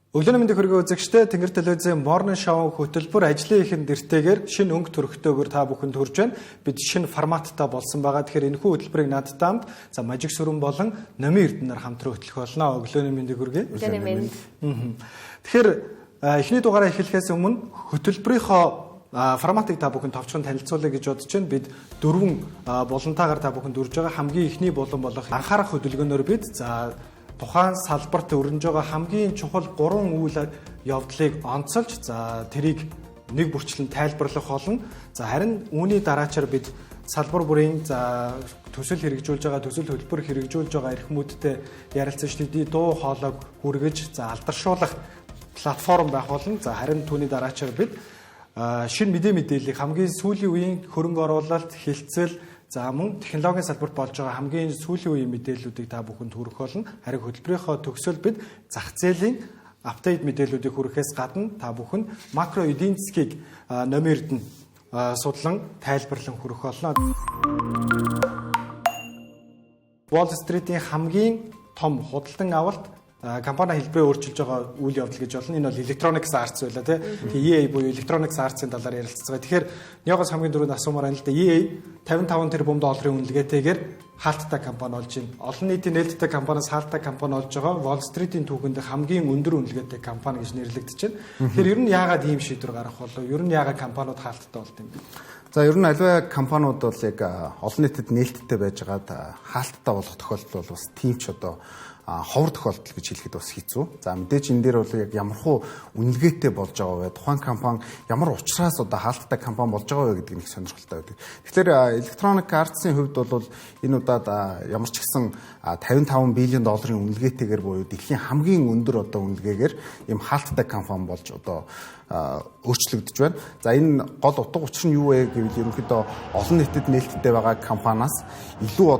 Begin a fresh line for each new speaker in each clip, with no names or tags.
Өглөөний мэндийг хүргэн үзэгчдээ Тэнгэр телевизийн Morning Show хөтөлбөр ажлын ихэнд нэртэйгээр шинэ өнгө төрхтөөгөр та бүхэнд хүрж байна. Бид шинэ форматтай болсон байгаа. Тэгэхээр энэхүү хөтөлбөрийг надтай хамт Мажик Сүрэн болон Номын Эрдэнээр хамтран хөтлөх болно. Өглөөний мэндийг хүргэе. Тэгэхээр эхний дугаараа эхлэхээс өмнө хөтөлбөрийнхөө форматыг та бүхэн товчхон танилцуулъя гэж бодож байна. Бид дөрвөн болонтаагаар та бүхэнд үрж байгаа. Хамгийн эхний болон болох анхаарах хөдөлгөөнөөр бид тухайн салбарт өрнөж байгаа хамгийн чухал 3 үйл явдлыг онцолж тэрийг нэг бүрчлэн тайлбарлах болно. Харин үүний дараачаар бид салбар бүрийн төсөл хэрэгжүүлж байгаа төсөл хөтөлбөр хэрэгжүүлж байгаа эрхмүүдтэй ярилцсан шийдвэрийн дуу хоолойг хүргэж алдаршуулах платформ байх болно. Харин түүний дараачаар бид шинэ мэдээллийг хамгийн сүүлийн үеийн хөрөнгө оруулалт, хилцэл мөн технологийн салбарт болж байгаа хамгийн сүүлийн үеийн мэдээллүүдийг та бүхэнд хүргэх болно. Харин хөтөлбөрийнхөө төгсөл бид зах зээлийн апдейт мэдээллүүдийг хүргэхээс гадна та бүхэнд макро эдийн засгийг Номын Эрдэнэ судлан тайлбарлан хүргэх болно. Wall Street-ийн хамгийн том худалдан авалт компани хэлбэрээ өөрчилж байгаа үйл явдал гэж болно. Энэ бол Electronics Arts байлаа тий. EA буюу Electronics Arts-ын талаар ярилцсан. Тэгэхээр Нёгоос хамгийн дөрөв асуумаар байна л да. EA 55 тэрбум долларын үнэлгээтэйгээр хаалттай компани болж байна. Олон нийтийн нээлттэй компаниас хаалттай компани болж байгаа. Wall Street-ийн түүхэнд хамгийн өндөр үнэлгээтэй компани гэж нэрлэгдэж байна. Тэгэхээр ер нь яагаад ийм шийдвэр гарах болов? Ер нь яагаад компаниуд хаалттай болд юм бэ?
Ер нь аливаа компаниуд бол яг олон нийтэд нээлттэй байжгаад хаалттай болох тохиолдол бол бас тийм ч ховор тохиолдол гэж хэлэхэд бас хэцүү. Мэдээж энэ дээр бол яг ямархуу үнэлгээтэй болж байгаа вэ? Тухайн компани ямар учраас хаалттай компани болж байгаа вэ гэдэг нь их сонирхолтой байдаг. Тэгэхээр Electronic Arts-ын хувьд бол энэ удаад ямар ч гэсэн 55 биллион долларын үнэлгээтэйгээр буюу дэлхийн хамгийн өндөр үнэлгээгээр ийм хаалттай компани болж өөрчлөгдөж байна. Энэ гол утга учир нь юу вэ гэвэл ерөнхийдөө олон нийтэд нээлттэй байгаа компаниас илүү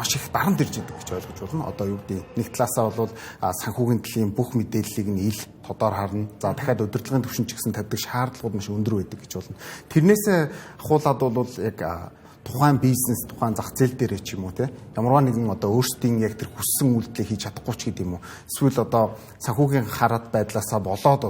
маш их дарамт ирж идэг гэж ойлгож болно. Юу гэдэг нэг талаасаа бол санхүүгийн төлөвийн бүх мэдээллийг нь ил тодор харна. Дахиад удирдлагын түвшин ч гэсэн тавьдаг шаардлагууд маш өндөр байдаг гэж болно. Тэрнээсээ ахуулаад бол яг тухайн бизнес, тухайн зах зээл дээр ч юм уу ямарваа нэгэн өөрсдийн яг тэр хүссэн үйлдэлийг хийж чадахгүй ч гэдэм юм уу. Эсвэл санхүүгийн хараад байдлаасаа болоод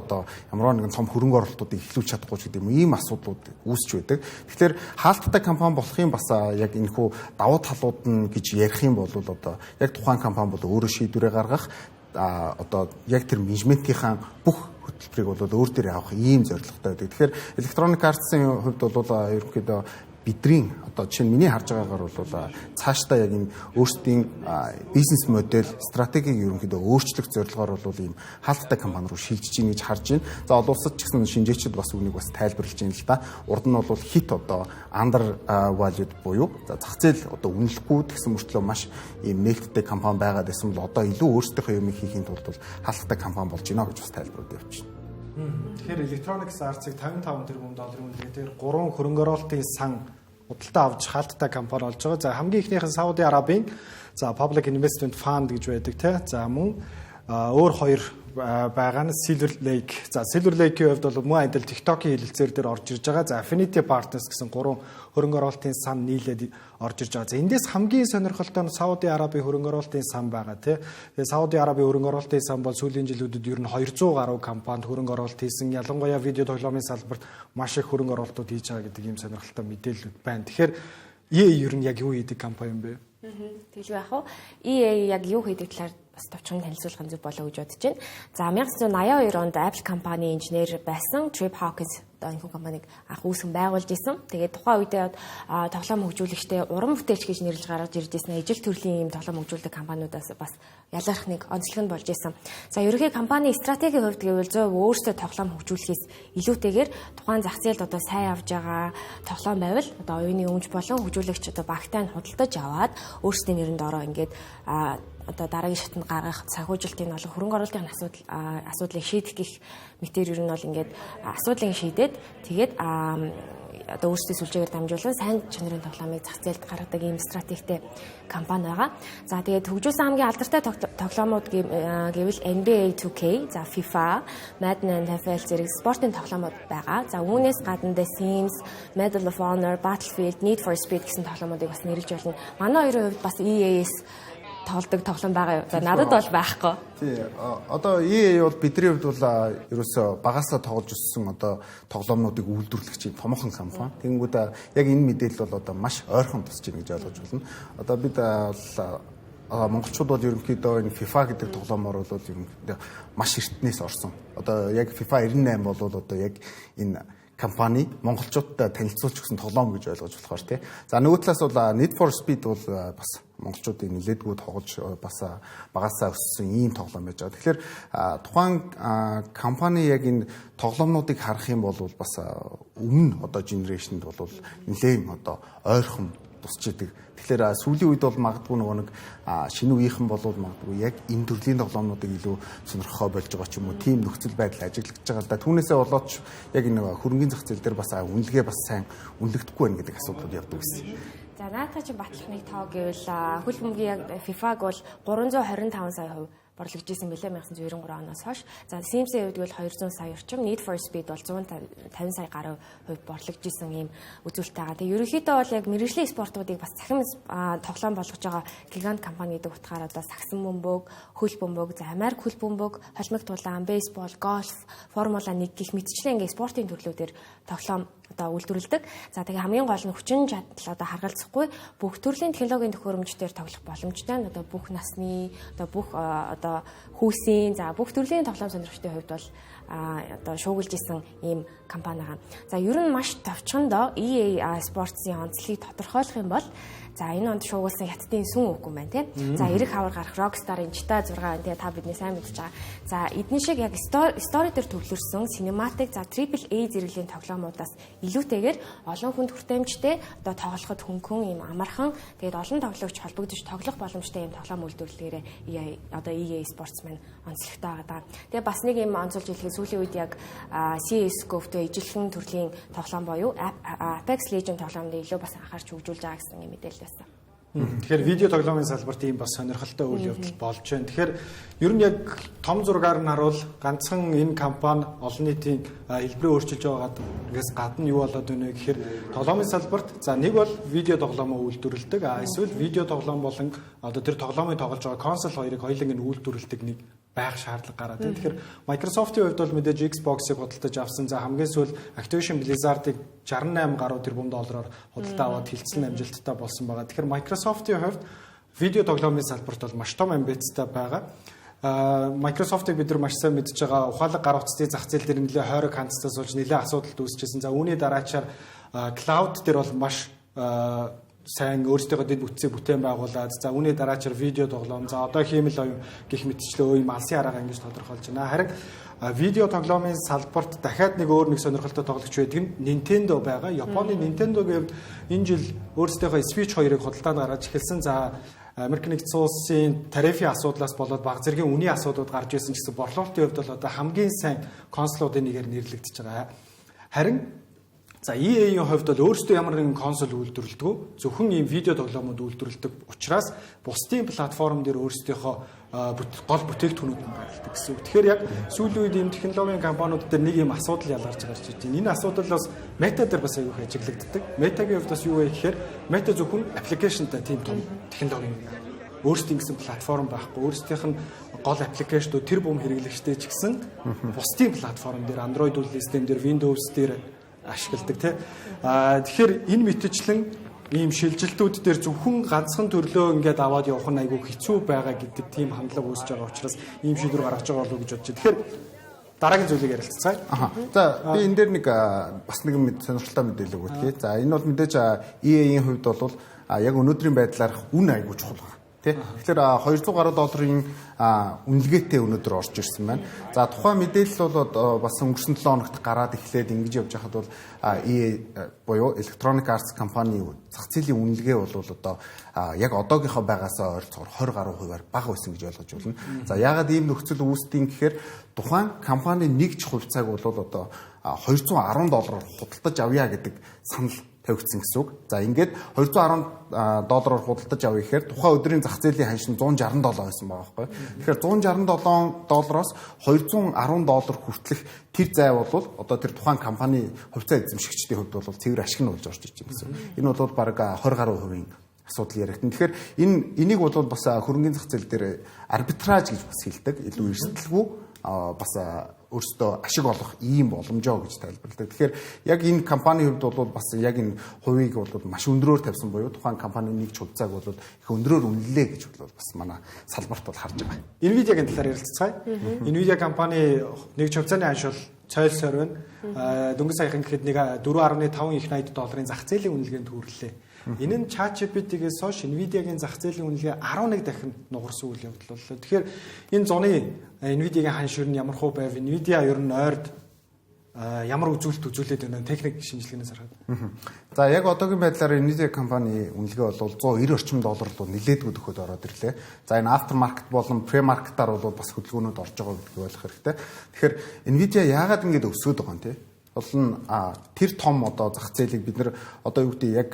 ямарваа нэгэн том хөрөнгө оруулалтуудыг эхлүүлж чадахгүй ч гэдэм юм. Ийм асуудлууд үүсч байдаг. Тэгэхээр хаалттай компани болохын бас яг энэхүү давуу талууд нь гэж ярих юм бол яг тухайн компани бол өөрөө шийдвэрээ гаргах яг тэр менежментийн бүх хөтөлбөрийг өөр дээр авах ийм зорилготой байдаг. Тэгэхээр Electronic Arts-ын хувьд бол ерөнхийдөө бидний жишээ нь миний харж байгаагаар бол цаашдаа яг энэ өөрсдийн бизнес модель, стратегийг ерөнхийдөө өөрчлөх зорилгоор бол ийм хаалттай компани руу шилжиж гин гэж харж байна. Олон улсад ч гэсэн шинжээчид бас үүнийг бас тайлбарлаж байна л да. Урд нь бол хит under valued буюу зах зээл үнэлэхгүй гэсэн мөртлөө маш ийм нээлттэй компани байгаад байсан бол илүү өөрсдийнхөө юмыг хийхийн тулд бол хаалттай компани болж байна гэж бас тайлбарууд явуулж байна.
Тэгэхээр Electronics Arts-ыг 55 тэрбум долларын үнэлгээтэйгээр 3 хөрөнгө оруулалтын сан худалдаа авч хаалттай компани болж байгаа. Хамгийн ихнийх нь Сауди Арабийн Public Investment Fund гэж байдаг тий. Мөн өөр хоёр байгаа нь Silver Lake. Silver Lake-ийн хувьд бол мөн адил TikTok-ийн хэлэлцээр дээр орж ирж байгаа. Affinity Partners гэсэн 3 хөрөнгө оруулалтын сан нийлээд орж ирж байгаа. Эндээс хамгийн сонирхолтой нь Сауди Арабийн хөрөнгө оруулалтын сан байгаа тий. Тэгээ Сауди Арабийн хөрөнгө оруулалтын сан бол сүүлийн жилүүдэд ер нь 200 гаруй компанид хөрөнгө оруулалт хийсэн. Ялангуяа видео тоглоомын салбарт маш их хөрөнгө оруулалтууд хийж байгаа гэдэг ийм сонирхолтой мэдээлэлүүд байна. Тэгэхээр EA ер нь яг юу хийдэг компани юм бэ?
Тэгж яах вэ? EA яг юу хийдэг талаар бас товчхон танилцуулах нь зөв болоо гэж бодож байна. 1982 онд Apple компани инженер байсан Trip Hawkins энэ компаниг анх үүсгэн байгуулж исэн. Тэгээд тухайн үедээ тоглоом хөгжүүлэгчтэй уран бүтээлч гэж нэрлэж гаргаж ирж исэн. Ижил төрлийн ийм тоглоом хөгжүүлдэг компаниудаас бас ялгарх нэг онцлог нь болж исэн. Ерөнхий компани стратегийн хувьд гэвэл зөв өөрсдөө тоглоом хөгжүүлэхээс илүүтэйгээр тухайн зах зээлд сайн авж байгаа тоглоом байвал оюуны өмч болон хөгжүүлэгч багтай нь худалдаж аваад өөрсдийн нэрэнд ороо ингээд дараагийн шатнд гаргах санхүүжилтийн болон хөрөнгө оруулалтын асуудлыг шийдэх гэх мэтээр ер нь бол ингээд асуудлыг шийдээд тэгээд өөрсдөө сүлжээгээр дамжуулан сайн чанарын тоглоомыг зах зээлд гаргадаг ийм стратегтэй компани байгаа. Тэгээд хөгжүүлсэн хамгийн алдартай тоглоомууд гэвэл NBA 2K, FIFA, Madden, NFL зэрэг спортын тоглоомууд байгаа. Үүнээс гадна The Sims, Medal of Honor, Battlefield, Need for Speed гэсэн тоглоомуудыг бас нэрлэж байна. Манай хоёрын хувьд бас EA-с тоглодог тоглоом байгаа юу? За надад бол байхгүй.
Тий. Одоо EA бол бидний хувьд бол ерөөсөө багасаа тоглож өссөн одоо тоглоомнуудыг үйлдвэрлэгч томоохон компани. Тэгэнгүүт яг энэ мэдээлэл бол одоо маш ойрхон тусч байна гэж ойлгож байна. Одоо бид монголчууд бол ерөнхийдөө энэ FIFA гэдэг тоглоомоор бол ерөнхийдөө маш эртнээс орсон. Одоо яг FIFA 98 бол одоо яг энэ компани монголчуудад танилцуулж өгсөн тоглоом гэж ойлгож болохоор тий. За нөгөө талаас бол Need for Speed бол бас монголчуудын нэлээдгүй тоглож бас багасаа өссөн ийм тоглоом байж байгаа. Тэгэхээр тухайн компани яг энэ тоглоомнуудыг харах юм бол бас өмнө одоо генерашнд бол нэлээд одоо ойрхон тусч идэг. Тэгэхээр сүүлийн үед бол магадгүй нөгөө нэг шинэ үеийнхэн болвол магадгүй яг энэ төрлийн тоглоомнуудыг илүү сонирхохоо болж байгаа ч юм уу, тийм нөхцөл байдал ажиглаж байгаа да. Түүнээсээ болоод яг энэ хөрөнгөний зах зээл дээр бас үнэлгээ бас сайн үнэлэгдэхгүй байна гэдэг асуудлууд явдаг гэсэн.
За наадах чинь батлахныг тоо гэвэл хөл бөмбөгийн яг FIFA-г бол 325 сая хувь борлогдсон билээ 1993 оноос хойш. За Sims-ийн хувьд бол 200 сая орчим, Need for Speed бол 150 сая гаруй хувь борлогдсон ийм үзүүлэлт байгаа. Тэгээ ерөнхийдөө бол яг мэргэжлийн спортуудыг бас цахим тоглоом болгож байгаа гигант компани гэдэг утгаараа одоо сагсан бөмбөг, хөл бөмбөг, за Америк хөл бөмбөг, холимог тулаан, бейсбол, гольф, Формула 1 гэх мэтчлэн ингээ спортын төрлүүдээр тоглоом одоо үйлдвэрлэдэг. За тэгээ хамгийн гол нь хүчин чадал одоо харгалзахгүй бүх төрлийн технологийн төхөөрөмжтөөр тоглох боломжтой. Одоо бүх насны, одоо бүх одоо хүүсийн, за бүх төрлийн тоглоом сонирхчдын хувьд бол одоо шуугилж исэн ийм компани байгаа. За ер нь маш товчхондоо EA Sports-ийн онцлогийг тодорхойлох юм бол за энэ онд шуугуулсан хятадын сүн үгүй байна тийм. За эрэг хавар гарах Rockstar-ын GTA 6 байна тийм та бидний сайн мэдж байгаа. За эдний шиг яг story дээр төвлөрсөн cinematic за AAA зэрэглэлийн тоглоомудаас илүүтэйгээр олон хүнд хүртээмжтэй одоо тоглоход хөнгөн ийм амархан тэгээд олон тоглогч холбогдож тоглох боломжтой ийм тоглоом үйлдвэрлэлээрээ одоо EA Sports маань онцлогтой байгаа. Тэгээд бас нэг ийм онцолж хэлэхэд сүүлийн үед яг CS:GO-тэй ижилхэн төрлийн тоглоом боيو Apex Legends тоглоомд илүү бас анхаарч хөгжүүлж байгаа гэсэн юм мэдээлэл байсан.
Тэгэхээр видео тоглоомын салбарт ийм бас сонирхолтой үйл явдал болж байна. Тэгэхээр ер нь яг том зургаар нь харуул ганцхан энэ компани олон нийтийн хэлбэрээ өөрчилж байгаагаас гадна юу болоод байна вэ гэхээр тоглоомын салбарт за нэг бол видео тоглоомоо үйлдвэрлэдэг. Эсвэл видео тоглоом болон одоо тэр тоглоомыг тоглож байгаа консол хоёрыг хоёуланг нь үйлдвэрлэдэг нэг байх шаардлага гараад байна. Тэгэхээр Microsoft-ийн хувьд бол мэдээж Xbox-ыг худалдаж авсан. За хамгийн сүүл Activision Blizzard-ыг 68 гаруй тэрбум доллараар худалдаа аваад хилцэн амжилттай болсон байгаа. Тэгэхээр Microsoft-ийн хувьд видео тоглоомын салбарт бол маш том амбицтай байгаа. Microsoft-ыг бид нар маш сайн мэдж байгаа. Ухаалаг гар утасны зах зээл дээр нэлээд хойрог хандцтай сууж нэлээд асуудал үүсчихсэн. За үүний дараачаар cloud дээр бол маш сайн өөрсдөө дэд бүтцээ бүтээн байгуулад за үүний дараачаар видео тоглоом за одоо хиймэл оюун гих мэтчлээ үе малсын арга ингэж тодорхойлж байна. Харин видео тоглоомын салбарт дахиад нэг өөр нэг сонирхолтой тоглогч байдаг нь Nintendo байгаа. Японы Nintendo гэвэл энэ жил өөрсдийнхөө Switch 2-ыг худалдаанд гаргаж эхэлсэн. За Америк нэгдсэн улсын тарифын асуудлаас болоод баг зэргийн үнийн асуудлууд гарч ирсэн гэсэн борлуулалтын хувьд бол одоо хамгийн сайн консолуудын нэгээр нэрлэгдэж байгаа. Харин за EA-ийн хувьд бол өөрсдөө ямар нэгэн консол үйлдвэрлэдэг зөвхөн ийм видео тоглоомууд үйлдвэрлэдэг учраас бусдын платформ дээр өөрсдийнхөө гол бүтээгдэхүүнүүд нь гаргадаг гэсэн үг. Тэгэхээр яг сүүлийн үед ийм технологийн компаниуд дээр нэг ийм асуудал ялгарч гарч ирж байна. Энэ асуудал бас Meta дээр бас аягүй ажиглагддаг. Meta-гийн хувьд бас юу вэ гэхээр Meta зөвхөн аппликейшнтай тийм том технологийн өөрсдийн гэсэн платформ байхгүй. Өөрсдийнх нь гол аппликейшнүүд тэр бүм хэрэглэгчтэй ч гэсэн бусдын платформ дээр Android үйл систем дээр Windows дээр ашигладаг тий. Тэгэхээр энэ мэтчлэн ийм шилжилтүүд дээр зөвхөн ганцхан төрлөө ингээд аваад явах нь айгүй хэцүү байгаа гэдэг тийм хандлага үүсэж байгаа учраас ийм шийдвэр гаргаж байгаа болов уу гэж бодож байна. Тэгэхээр дараагийн зүйлийг ярилцгаая.
За би энэ дээр нэг бас нэг сонирхолтой мэдээлэл өгөх. За энэ бол мэдээж EA-ийн хувьд бол яг өнөөдрийн байдлаар үн айгүй чухал байна. Тэгэхээр 200 гаруй долларын үнэлгээтэй өнөөдөр орж ирсэн байна. За тухайн мэдээлэл бол бас өнгөрсөн 7 хоногт гараад эхлээд ингэж явж байхад бол EA буюу Electronic Arts компани зах зээлийн үнэлгээ бол одоо яг одоогийнхоо байгаас ойролцоогоор 20 гаруй хувиар бага байсан гэж ойлгож байна. За яагаад ийм нөхцөл үүсдэг гэхээр тухайн компани нэг ч хувьцааг бол одоо $210 худалдаж авъя гэдэг санал тавигдсан гэсэн үг. За ингээд $210 худалдаж авъя гэхээр тухайн өдрийн зах зээлийн ханш нь $167 байсан байгаа байхгүй. Тэгэхээр $167-оос $210 хүртэлх тэр зай бол одоо тэр тухайн компани хувьцаа эзэмшигчдийн хувьд бол цэвэр ашиг нь болж орж иж байгаа гэсэн. Энэ бол баг 20 гаруй хувийн асуудал яригдана. Тэгэхээр энийг бол бас хөрөнгөний зах зээл дээр арбитраж гэж бас хэлдэг. Илүү эрсдэлгүй бас өөрсдөө ашиг олох ийм боломжоо гэж тайлбарладаг. Тэгэхээр яг энэ компанийн хувьд бол бас яг энэ хувийг бол маш өндрөөр тавьсан буюу тухайн компанийн нэг ч хувьцааг бол их өндрөөр үнэллээ гэж бол бас манай салбарт бол харж байгаа.
Nvidia-гийн талаар ярилцгаая. Nvidia компани нэг ч хувьцааны анш бол цойл сорвин дөнгөж саяхан гэхэд нэг 4.5 их $80 зах зээлийн үнэлгээнд хүрлээ. Энэ нь ChatGPT-гээс хойш Nvidia-гийн зах зээлийн үнэлгээ 11 дахин нугарсан үйл явдал боллоо. Тэгэхээр энэ зуны Nvidia-гийн ханш ер нь ямар хөө байв? Nvidia ер нь ойрд ямар үзүүлэлт үзүүлээд байна техник шинжилгээнээс харахад.
За яг одоогийн байдлаар Nvidia компани үнэлгээ бол $190 орчим руу нэлээдгүй төгөөд ороод ирлээ. За энэ after market болон pre market-аар бол бас хөдөлгөөнүүд орж байгаа гэдгийг ойлгох хэрэгтэй. Тэгэхээр Nvidia яагаад ингэж өсөд байгаа юм те? Бол нь тэр том одоо зах зээлийг бид нэр одоо юу гэдэг яг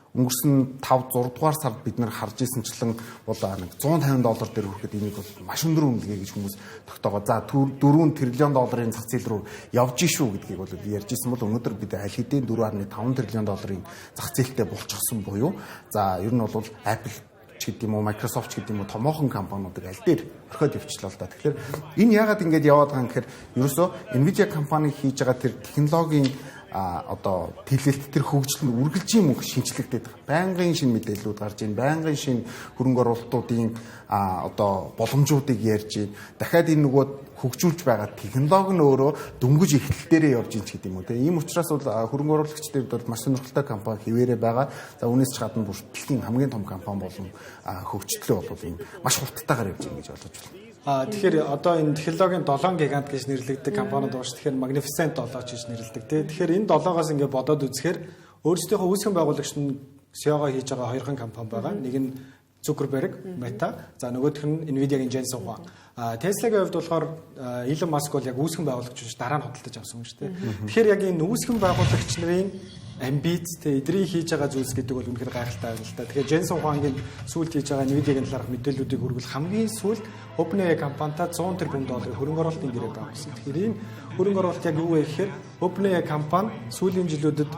өнгөрсөн 5-6 дугаар сард бид нар харж ирсэнчлэн бол нэг $150 дээр хүрэхэд энийг бол маш өндөр үнэлгээ гэж хүмүүс тогтоогоо. За 4 трлн долларын зах зээл рүү явж шүү гэдгийг бол ярьж ирсэн бол өнөөдөр бид аль хэдийн $4.5 трлн зах зээлтэй болчихсон буюу за ер нь бол Apple ч гэдэг юм уу Microsoft ч гэдэг юм уу томоохон компаниудыг аль дээр орхиод явчихлаа л да. Тэгэхээр энэ яагаад ингэж яваад байгаа юм гэхээр ерөөсөө Nvidia компани хийж байгаа тэр технологийн одоо тэлэлт тэр хөгжил нь үргэлжийн мөнх шинжлэгдээд байгаа. Байнгын шинэ мэдээллүүд гарч ийн, байнгын шинэ хөрөнгө оруулалтуудын одоо боломжуудыг ярьж ийн. Дахиад энэ нөгөө хөгжүүлж байгаа технологи нь өөрөө дөнгөж эхлэл дээрээ явж ийн ч гэдэг юм уу те. Ийм учраас бол хөрөнгө оруулагчдын хувьд маш сонирхолтой компани хിവэрэ байгаа. За үүнээс ч гадна бүртгэлийн хамгийн том компани болон хөгжлөө бол энэ маш хурдтайгаар явж ийн гэж ойлгож байна.
Тэгэхээр одоо энэ технологийн 7 гигант гэж нэрлэгддэг компаниуд байна шүү. Тэгэхээр Magnificent 7 гэж нэрлэдэг тий. Тэгэхээр энэ 7-оос ингээд бодоод үзэхээр өөрсдийнхөө үүсгэн байгуулагч нь SEO-го хийж байгаа хоёрхан компани байгаа. Нэг нь Zuckerberg, Meta, за нөгөөх нь Nvidia-гийн Jensen Huang. Tesla-гийн хувьд болохоор Elon Musk бол яг үүсгэн байгуулагч биш дараа нь хөдөлтөж авсан юм шүү дээ. Тэгэхээр яг энэ үүсгэн байгуулагч нарын амбиц тэ эдрийн хийж байгаа зүйлс гэдэг бол үнэхээр гайхалтай байна л да. Тэгэхээр Jensen Huang-гийн сүүлд хийж байгаа Nvidia-гийн талаарх мэдээллүүдийг хүргэл хамгийн сүүлд OpenAI компанитай $100 тэрбум хөрөнгө оруулалтын гэрээ байгуулсан. Тэгэхээр энэ хөрөнгө оруулалт яг юу вэ гэхээр OpenAI компани сүүлийн жилүүдэд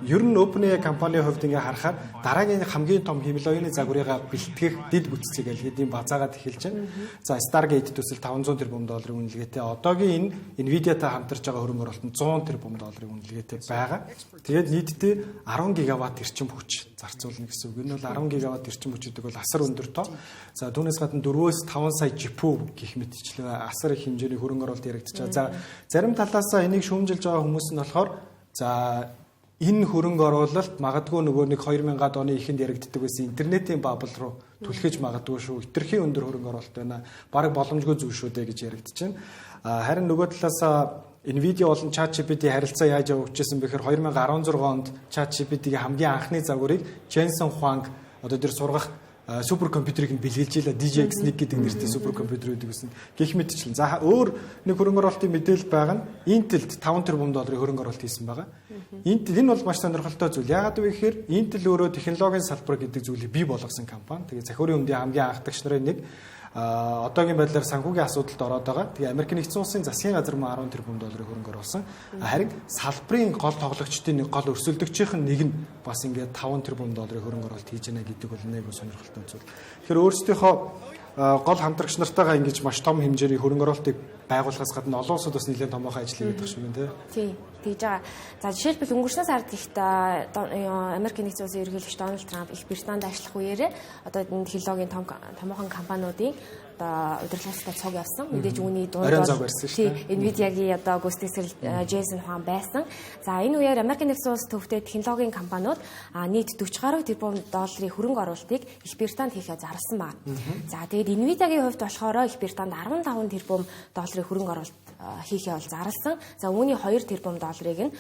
ер нь OpenAI компанийн хувьд ингээ харахаар дараагийн хамгийн том хэмжээний загварыгаа бэлтгэх дид бүтцийг аль базаагаад эхэлж байна. За Stargate төсөл $500 тэрбум үнэлгээтэй. Одоогийн энэ Nvidia-тай хамтарч байгаа хөрөнгө оруулалт нь $100 тэрбум үнэлгээтэй байгаа. Тэгээд нийтдээ 10 гигаватт эрчим хүч зарцуулна гэсэн үг. Энэ бол 10 гигаватт эрчим хүч гэдэг бол асар өндөр тоо. За түүнээс гадна 4-5 сая GPU гэх мэтчлээ асар их хэмжээний хөрөнгө оруулалт яригдчихаа. За зарим талаасаа энийг шүүмжилж байгаа хүмүүс нь болохоор за энэ хөрөнгө оруулалт магадгүй нөгөө нэг 2000-ад оны эхэнд яригддаг байсан интернетийн бабл руу түлхэж магадгүй шүү. Хэтэрхий өндөр хөрөнгө оруулалт байна. Бараг боломжгүй зүйл шүү дээ гэж яригдж байна. Харин нөгөө талаасаа Nvidia болон ChatGPT харилцаа яаж явагдчихсан бэхээр 2016 онд ChatGPT-ийн хамгийн анхны загварыг Jensen Huang одоо тэр сургах суперкомпьютерийг бэлгэлж ийлээ DJX1 гэдэг нэртэй суперкомпьютер үүдэг гэсэн. Гэх мэтчлэн. За өөр нэг хөрөнгө оруулалтын мэдээлэл байгаа нь Intel-д $5 тэрбум хөрөнгө оруулалт хийсэн байгаа. Intel энэ бол маш сонирхолтой зүйл. Яагаад вэ гэхээр Intel өөрөө технологийн салбар гэдэг зүйлийг бий болгосон компани. Тэгээ захиурын өмдийн хамгийн анхдагч нарын нэг одоогийн байдлаар санхүүгийн асуудалд ороод байгаа. Тэгээ Америк нэгдсэн улсын засгийн газар мөн $10 тэрбум хөрөнгө оруулсан. Харин салбарын гол тоглогчдын нэг гол өрсөлдөгчийн нэг нь бас ингээд $5 тэрбум хөрөнгө оруулалт хийж байна гэдэг бол нэг сонирхолтой зүйл. Тэгэхээр өөрсдийнхөө гол хамтрагч нартайгаа ингэж маш том хэмжээний хөрөнгө оруулалтыг байгуулахаас гадна олон улсууд бас нэлээд томоохон ажил хийдэг шүү дээ.
Тий, тэгж байгаа. За жишээлбэл өнгөрсөн сард ихтэй Америк нэгдсэн улсын ерөнхийлөгч Дональд Трамп Их Британд ажиллах үеэрээ одоо энэ технологийн томоохон компаниудын одоо удирдлагчтай цог явсан. Мэдээж үүний дунд Nvidia-гийн одоо гүйцэтгэгчл Jensen Huang байсан. За энэ үеэр Америк нэгдсэн улс төвтэй технологийн компаниуд нийт $40 гаруй тэрбум хөрөнгө оруулалтыг Их Британд хийхээ зарласан байна. За тэгээд Nvidia-гийн хувьд болохоор Их Британд $15 тэрбум хөрөнгө оруулалт хийхээ бол зарласан. За үүний $2 тэрбум нь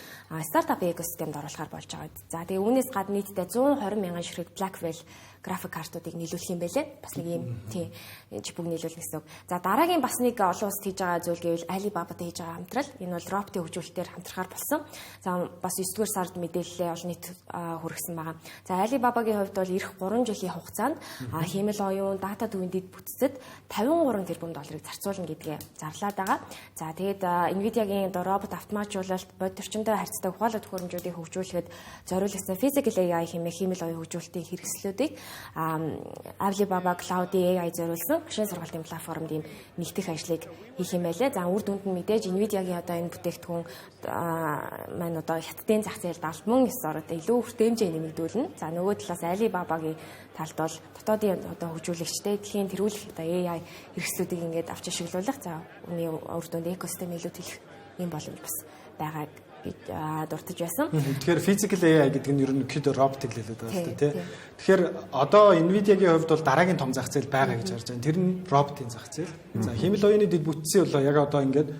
стартап экосистемд оруулахаар болж байгаа. За тэгээ үүнээс гадна нийтдээ 120 мянган ширхэг Blackwell график картуудыг нийлүүлэх юм байлээ. Бас нэг ийм тийм чипүүг нийлүүлнэ гэсэн үг. За дараагийн бас нэг олон улсад хийж байгаа зүйл гэвэл Alibaba-тай хийж байгаа хамтрал. Энэ бол роботын хөгжүүлэлтээр хамтрахаар болсон. За бас 9-р сард мэдээлэлээ олон нийт хүргэсэн байгаа. За Alibaba-гийн хувьд бол эх 3 жилийн хугацаанд хиймэл оюун, дата төвийн дэд бүтцэд 53 тэрбум долларыг зарцуулна гэдгээ зарлаад байгаа. За тэгээд Nvidia-гийн робот автоматжуулалт, бодит орчимтой харьцдаг ухаалаг төхөөрөмжүүдийг хөгжүүлэхэд зориулсан Physical AI хэмээх хиймэл оюун хөгжүүлэлтийн хэрэгслүүдийг Alibaba Cloud-ийн AI зориулсан машин сургалтын платформд ийм нэгтгэх ажлыг хийх юм байлээ. За үр дүнд нь мэдээж Nvidia-гийн одоо энэ бүтээгдэхүүн маань одоо хятадын зах зээлд албан ёс ороод илүү хүртээмжээ нэмэгдүүлнэ. За нөгөө талаас Alibaba-гийн талд бол дотоодын одоо хөгжүүлэгчтэй дэлхийн тэргүүлэх одоо AI хэрэгслүүдийг ингээд авч ашиглуулах. За үүний үр дүнд экосистем илүү тэлэх юм боломж бас байгааг дуртаж байсан.
Тэгэхээр physical AI гэдэг нь ер нь код робот хэлээд байгаа шүү дээ, тий. Тэгэхээр одоо Nvidia-гийн хувьд бол дараагийн том зах зээл байгаа гэж харж байна. Тэр нь роботын зах зээл. За хиймэл оюуны дэд бүтцийн бол яг одоо ингээд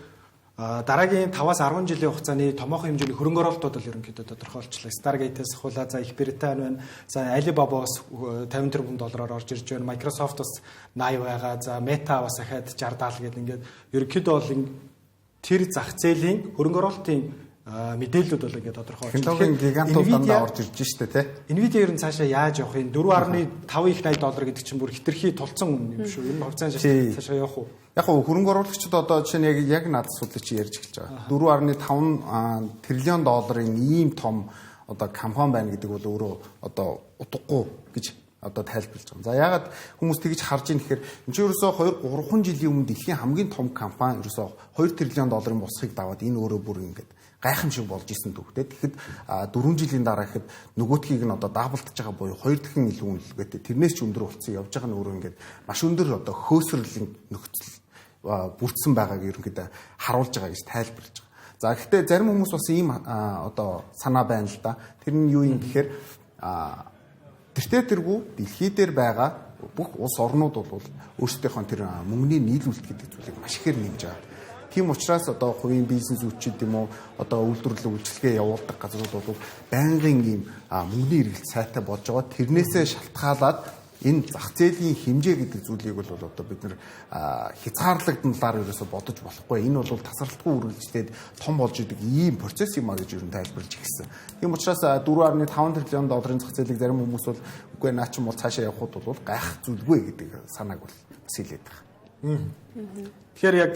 дараагийн 5-аас 10 жилийн хугацааны томоохон хэмжээний хөрөнгө оруулалтууд бол ерөнхийдөө тодорхойлчлаа. Stargate-ээс хулаа, за Их Британи байна. За Alibaba-с 50 тэрбум доллараар орж ирж байна. Microsoft-с 80 байгаа. За Meta бас ахаад 60-70 гэдэг ингээд ерөнхийдөө бол тэр зах зээлийн хөрөнгө оруулалтын мэдээлэлүүд бол ингээд тодорхойлж байна.
Хинтогийн гигантууд дандаа орж ирж штэ тий.
Nvidia ер нь цаашаа яаж явах юм? 4.5 их 80 доллар гэдэг чинь бүр хитрхи тулцсан юм шүү. Ер нь хувьцаанд цаашаа явах уу?
Яг хөө хөрөнгө оруулагчид одоо жишээ нь яг надад судлаач ярьж эхэлж байгаа. 4.5 тэрлион долларын ийм том одоо компани байна гэдэг бол өөрөө одоо утгагүй гэж одоо тайлбарлаж байгаа. За ягаад хүмүүс тэгж харж ийн гэхээр энэ чинь ерөөсөө 2-3 жилийн өмнө дэлхийн хамгийн том компани ерөөсөө 2 тэрлион долларын босхийг даваад энэ өөрөө бүр ингээд гайхамшиг болж исэн төвхтэй. Тэгэхэд 4 жилийн дараа гэхэд нөгөөдхийг нь одоо даблтж байгаа буюу 2 дахин илүү үнэлгээтэй. Тэрнээс ч өндөр болсон явж байгаа нь өөрөө ингээд маш өндөр одоо хөөсрөлийн нөхцөл бүрдсэн байгааг ерөнхийдөө харуулж байгаа гэж тайлбарлаж байгаа. За гэхдээ зарим хүмүүс бас ийм одоо санаа байна л да. Тэр нь юу юм гэхээр тэртээ дэлхий дээр байгаа бүх улс орнууд бол өөрсдийнхөө тэр мөнгөний нийлүүлэлт гэдэг зүйлийг маш ихээр нэмж байгаа. Тийм учраас одоо хувийн бизнес үүчид юм уу одоо үйлдвэрлэл үйлчлэгээ явуулдаг газрууд бол байнгын ийм мөнгөний эргэлт сайтай болж байгаа. Тэрнээсээ шалтгаалаад энэ зах зээлийн хэмжээ гэдэг зүйлийг бол одоо бид нэр хязгаарлагдмалаар ерөөсө бодож болохгүй. Энэ бол тасралтгүй үргэлжлээд том болж идэг ийм процесс юм а гэж ер нь тайлбарлаж ирсэн. Тийм учраас 4.5 тэрлион долларын зах зээлийг зарим хүмүүс бол үгүй наа ч юм бол цаашаа явхад бол гайх зүйлгүй гэдэг санааг бол бас хэлээд байгаа.
Тэгэхээр яг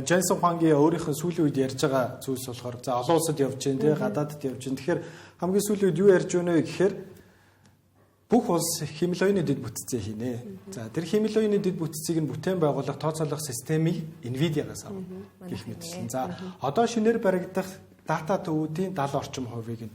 Jensen Huang-ийн өөрийнхөө сүүлийн үед ярьж байгаа зүйлс болохоор за олон улсад явж гин тий гадаадд явж гин. Тэгэхээр хамгийн сүүлийн үед юу ярьж байна вэ гэхээр бүх улс хиймэл оюуны дэд бүтцээ хийнэ. За тэр хиймэл оюуны дэд бүтцийг нь бүтээн байгуулах тооцоолох системийг Nvidia-гаас авна гэх мэтчлэн. За одоо шинээр баригдах дата төвүүдийн 70 орчим хувийг нь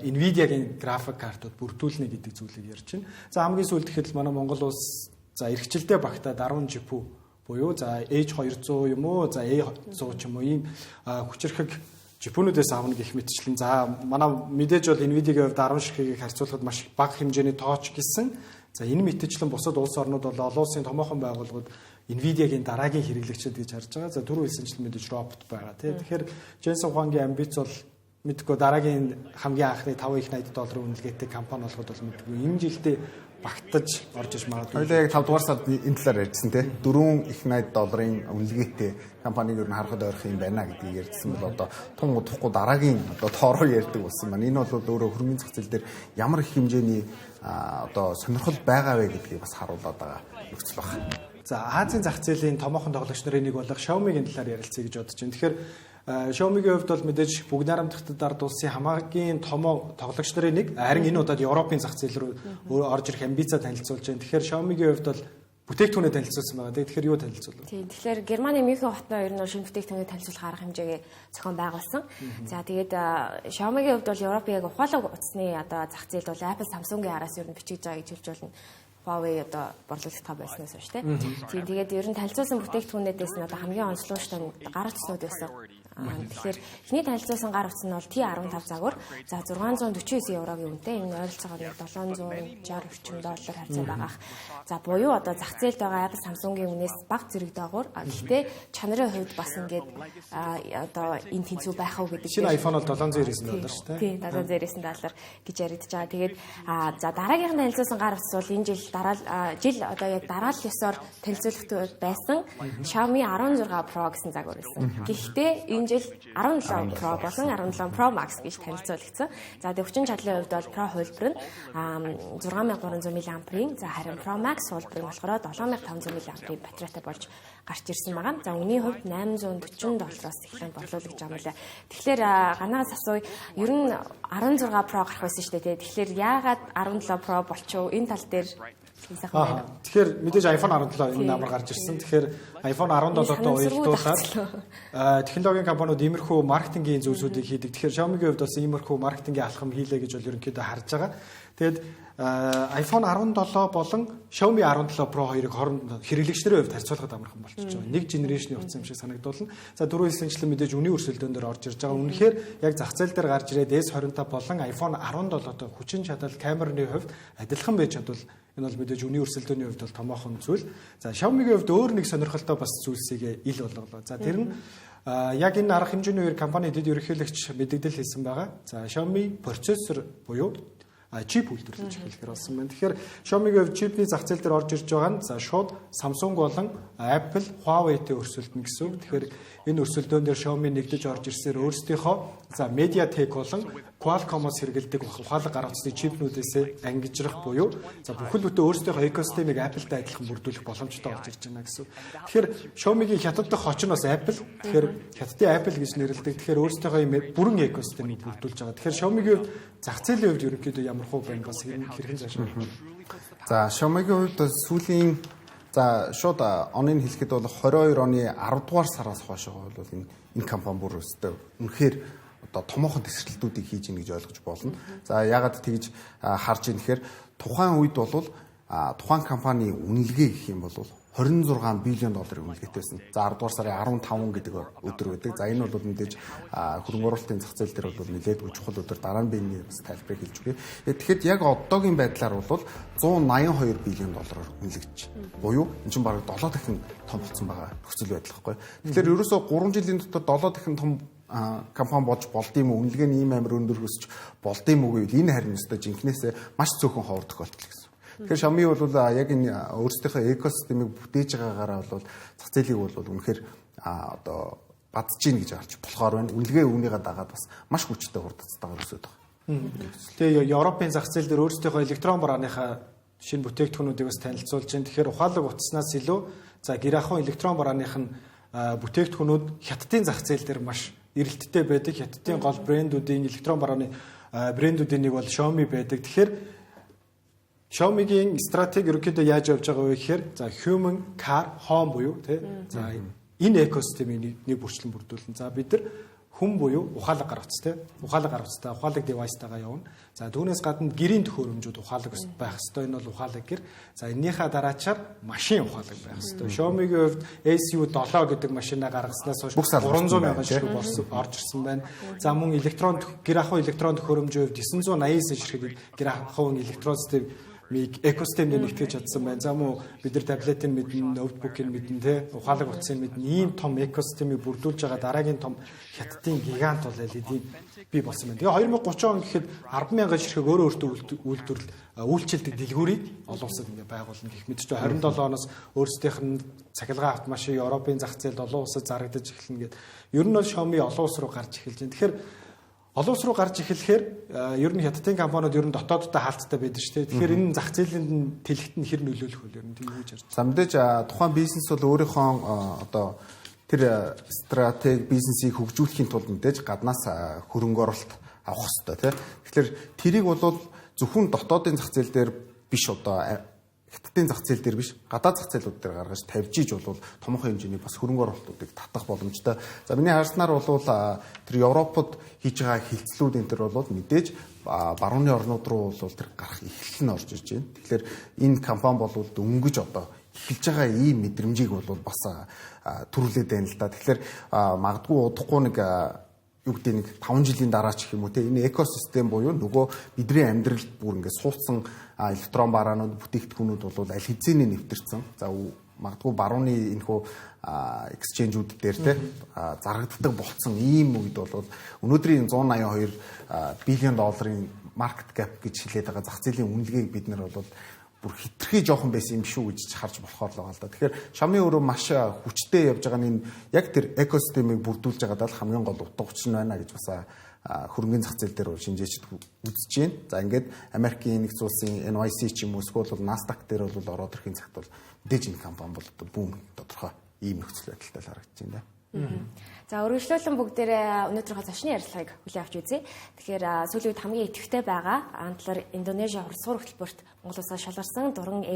Nvidia-гийн график картууд бүрдүүлнэ гэдэг зүйлийг ярьж байна. За хамгийн сүүлд гэхэд манай Монгол улс за эрхчлэлтэй багтаад 10 GPU буюу за H200 юм уу за A100 ч юм уу ийм хүчирхэг GPU-нуудаас авна гэх мэтчлэн. За манай мэдээж бол Nvidia-гийн хувьд 10 ширхгийг харьцуулахад маш бага хэмжээний тооч гэсэн. За энэ мэтчлэн бусад улс орнууд бол олон улсын томоохон байгууллагууд Nvidia-гийн дараагийн хэрэглэгчид гэж харж байгаа. За түрүү хэлсэнчлэн мэдээж робот байгаа тий. Тэгэхээр Jensen Huang-ийн амбиц бол мэдгүй дараагийн хамгийн анхны 5 их 80 долларын үнэлгээтэй компани болгоод бол мэдгүй энэ жилдээ багтаж орж иж магадгүй.
Хоёлаа яг 5 дугаар сард энэ талаар ярьжсэн тий. 4 их 80 долларын үнэлгээтэй компаниг ер нь харахад ойрох юм байна гэдгийг ярьжсэн бол одоо тун удахгүй дараагийн одоо тоороо ярьдаг болсон байна. Энэ бол өөрөө хөрөнгөний зах зээл дээр ямар их хэмжээний одоо сонирхол байгаа вэ гэдгийг бас харуулдаг байгаа нөхцөл байна.
За Азийн зах зээлийн томоохон тоглогч нарын нэг болох Xiaomi-гийн талаар ярилцъя гэж бодож байна. Тэгэхээр Xiaomi-гийн хувьд бол мэдээж бүгд найрамдахад ард улсын хамгийн том тоглогч нарын нэг. Харин энэ удаад Европын зах зээл рүү орж ирэх амбицаа танилцуулж байна. Тэгэхээр Xiaomi-гийн хувьд бол бүтээгдэхүүнээ танилцуулсан байгаа. Тэгэхээр юу танилцуулв?
Тийм. Тэгэхээр Германы Мюнхен хотноо ер нь шинэ бүтээгдэхүүнийг танилцуулах арга хэмжээгээ зохион байгуулсан. За тэгээд Xiaomi-гийн хувьд бол Европын яг ухаалаг утасны одоо зах зээлд бол Apple, Samsung-ийн араас ер нь бичиж байгаа гэж хэлж болно. Huawei одоо борлуулалт та байснаас хойш тийм. Тэгээд ер нь танилцуулсан бүтээгдэхүүнүүдээс нь одоо хамгийн онцлогчтой гарах төснүүд байсан. Тэгэхээр эхний танилцуулсан гар утас нь бол T15 загвар. За 649 еврогийн үнэтэй. Энэ ойролцоогоор $760 орчим хавцаа байгаах. За буюу одоо зах зээлд байгаа Apple Samsung-ийн үнээс бага зэрэг доогуур. Гэхдээ чанарын хувьд бас ингээд одоо энэ тэнцүү байх уу гэдэг.
Шинэ iPhone бол $799 шүү дээ.
Тийм, $799 гэж яригдж байгаа. Тэгээд за дараагийнх нь танилцуулсан гар утас бол энэ жил одоо яг дараалал ёсоор танилцуулах байсан Xiaomi 16 Pro гэсэн загвар байсан. Гэхдээ энэ жил 17 Pro болон 17 Pro Max гэж танилцуулагдсан. За тэгээд хүчин чадлын хувьд бол Pro хувилбар нь 6300 mAh-ийн, за харин Pro Max хувилбар нь болохоор 7500 mAh-ийн батарейтай болж гарч ирсэн байгаа. За үнийн хувьд $840-оос эхлэн борлуулагдж байгаа мөлий. Тэгэхээр ганаас асууя, ер нь 16 Pro гарах байсан шүү дээ. Тэгэхээр яагаад 17 Pro болчихов? Энэ тал дээр
тэгэхээр мэдээж iPhone 17 энэ намар гарч ирсэн. Тэгэхээр iPhone 17-той уялдуулаад технологийн компаниуд иймэрхүү маркетингийн зүйлсүүдийг хийдэг. Тэгэхээр Xiaomi-гийн хувьд бас иймэрхүү маркетингийн алхам хийлээ гэж бол ерөнхийдөө харж байгаа. Тэгэд iPhone 17 болон Xiaomi 17 Pro хоёрыг хооронд хэрэглэгчдийн хувьд харьцуулахад амархан болчихж байгаа. Нэг генерашны утсан юм шиг санагдуулна. За дөрөв хэлсэнчлэн мэдээж үнийн өрсөлдөөн дээр орж ирж байгаа. Үнэхээр яг зах зээл дээр гарч ирээд S25 болон iPhone 17-той хүчин чадал камерны хувьд адилхан байж чадвал энэ бол мэдээж үнийн өрсөлдөөний хувьд бол томоохон зүйл. За Xiaomi-гийн хувьд өөр нэг сонирхолтой бас зүйлсийг ил болголоо. За тэр нь яг энэ арга хэмжээний үеэр компани дэд ерөнхийлөгч мэдэгдэл хийсэн байгаа. За Xiaomi процессор буюу чип үйлдвэрлэж эхлэхээр болсон байна. Тэгэхээр Xiaomi-гийн хувьд чипний зах зээл дээр орж ирж байгаа нь за шууд Samsung болон Apple, Huawei-тэй өрсөлдөнө гэсэн үг. Тэгэхээр энэ өрсөлдөөн дээр Xiaomi нэгдэж орж ирсээр өөрсдийнхөө за MediaTek болон Qualcomm-оос хэрэгэлдэг ухаалаг гар утасны чипнүүдээс ангижрах буюу за бүхэл бүтэн өөрсдийнхөө экосистемийг Apple-тай адилхан бүрдүүлэх боломжтой болж ирж байна гэсэн үг. Тэгэхээр Xiaomi-гийн хятад дахь хоч нь бас Apple. Тэгэхээр хятадын Apple гэж нэрлэдэг. Тэгэхээр өөрсдийнхөө бүрэн экосистемийг бүрдүүлж байгаа. Тэгэхээр Xiaomi-гийн зах зээлийн хувьд ерөнхийдөө ямархуу байна бас хэрхэн заашгүй.
За Xiaomi-гийн хувьд сүүлийн за шууд оныг хэлэхэд бол 22 оны 10 дугаар сараас хойшоо бол энэ компани бүр өстэй үнэхээр одоо томоохон тесрэлтүүдийг хийж ийн гэж ойлгож болно. За ягаад тэгж харж ийн гэхээр тухайн үед бол тухайн компани үнэлгээ гэх юм бол $26 билион үнэлгээтэйсэн. За 10 дугаар сарын 15 гэдэг өдөр байдаг. За энэ бол мэдээж хөрөнгө оруулалтын зах зээл дээр бол нэлээд чухал өдөр. Дараа нь би энэ тайлбарыг хэлж өгье. Тэгэхэд яг одоогийн байдлаар бол $182 билион үнэлэгдэж. Буюу энэ чинь бараг 7 дахин том болсон байгаа нөхцөл байдал байхгүй. Тэгэхээр ерөөсөө 3 жилийн дотор 7 дахин том компани болж болдгийм үү? Үнэлгээний ийм амар өндөр өсч болдгийм үү гэвэл энэ харин өстой жинхнээсээ маш цөөхөн ховор тохиолдол гэсэн. Тэгэхээр Xiaomi бол яг энэ өөрсдийнхөө экосистемийг бүтээж байгаагаараа бол зах зээлийг бол үнэхээр одоо бадж гин гэж харж болохоор байна. Үнэлгээ үүнийгээ дагаад бас маш хүчтэй хурдцтайгаар өсөд байгаа.
Тэгээ Европын зах зээл дээр өөрсдийнхөө электрон барааныхаа шинэ бүтээгдэхүүнүүдийг бас танилцуулж байна. Тэгэхээр ухаалаг утаснаас илүү за гэр ахуйн электрон барааных нь бүтээгдэхүүнүүд хятадын зах зээл дээр маш эрэлттэй байдаг. Хятадын гол брэндүүдийн электрон барааны брэндүүдийн нэг бол Xiaomi байдаг. Тэгэхээр Xiaomi-гийн стратеги ерөнхийдөө яаж явж байгаа вэ гэхээр за human car home буюу тий за энэ экосистемийн нэг бүрчлэн бүрдүүлнэ. За бид нар хүн буюу ухаалаг гар утас тий ухаалаг гар утастай ухаалаг девайстайгаа явна. За түүнээс гадна гэрийн төхөөрөмжүүд ухаалаг байх ёстой. Энэ бол ухаалаг гэр. За эннийхээ дараачаар машин ухаалаг байх ёстой. Xiaomi-гийн хувьд SU7 гэдэг машинаа гаргаснаас хойш 300 мянган ширхэг орж ирсэн байна. За мөн гэр ахуй электрон төхөөрөмжийн хувьд 989 ширхэг гэр ахуйн электрон систем экосистемд нэгтгэж чадсан байна. За мөн бид нар таблетын мэднэ, ноутбукийг мэднэ, тэ ухаалаг утсыг мэднэ. Ийм том экосистемийг бүрдүүлж байгаа дараагийн том хятадын гигант бол LED бий болсон байна. Тэгээ 2030 он гэхэд 100000 ширхэг өөрөө өөртөө үйлчилдэг дэлгүүрийг олон улсад ингээ байгуулна гэх мэт ч 27 оноос өөрсдийнх нь цахилгаан автомашин Европын зах зээлд олон улсад зарагдаж эхэлнэ гэд. Ер нь бол Xiaomi олон улс руу гарч эхэлж байна. Тэгэхээр олон улс руу гарч эхлэхээр ер нь хятадын компаниуд ер нь дотоодтой хаалттай байдаг шүү дээ. Тэгэхээр энэ зах зээлийн тэлхэгт нь хэр нөлөөлөх вэ? Ер нь тийм үеж харж.
За мэдээж тухайн бизнес бол өөрийнхөө одоо тэр стратеги бизнесийг хөгжүүлэхийн тулд мэдээж гаднаас хөрөнгө оруулалт авах хэрэгтэй тийм. Тэгэхээр тэрийг бол зөвхөн дотоодын зах зээл дээр биш одоо хятадын зах зээл дээр биш гадаад зах зээлүүд дээр гаргаж тавьж иж бол томоохон хэмжээний бас хөрөнгө оруулалтуудыг татах боломжтой. За миний харснаар бол тэр Европод хийж байгаа хилцлүүд энэ төр бол мэдээж барууны орнууд руу бол тэр гарах эхлэл нь орж иж байна. Тэгэхээр энэ компани бол дөнгөж одоо эхэлж байгаа ийм мэдрэмжийг бол бас төрүүлээд байна л да. Тэгэхээр магадгүй удахгүй нэг юу гэдэг нэг 5 жилийн дараа ч гэх юм уу те энэ экосистем буюу нөгөө бидний амьдралд бүр ингээд суудсан электрон бараанууд бүтээгдэхүүнүүд бол аль хэзээний нэвтэрсэн. За магадгүй барууны энэхүү exchange-үүд дээр те зарагддаг болцсон ийм үед бол өнөөдрийн $182 билион market cap гэж хэлээд байгаа зах зээлийн үнэлгээг бид нар бол бүр хитрхи жоохон байсан юм шүү гэж харж болохоор л байгаа л да. Тэгэхээр Xiaomi өөрөө маш хүчтэй явж байгаа нь яг тэр экосистемийг бүрдүүлж байгаадаа л хамгийн гол утга учир нь байна гэж бас хөрөнгөний зах зээл дээр шинжээчд үзэж байна. За ингээд Америкийн нэгдсэн улсын NYSE ч юм уу эсвэл Nasdaq дээр бол ороод ирэхин цагт бол мэдээж энэ компани бол бүүм тодорхой ийм нөхцөл байдалтай л харагдаж байна.
За өргөжлүүлэн бүгдээрээ өнөөдрийнхөө зочны ярилцлагыг хүлээн авч үзье. Тэгэхээр сүүлийн үед хамгийн идэвхтэй байгаа антлаар Индонезиа хурцлуур хөтөлбөрт Монгол улсаас шалгарсан дуран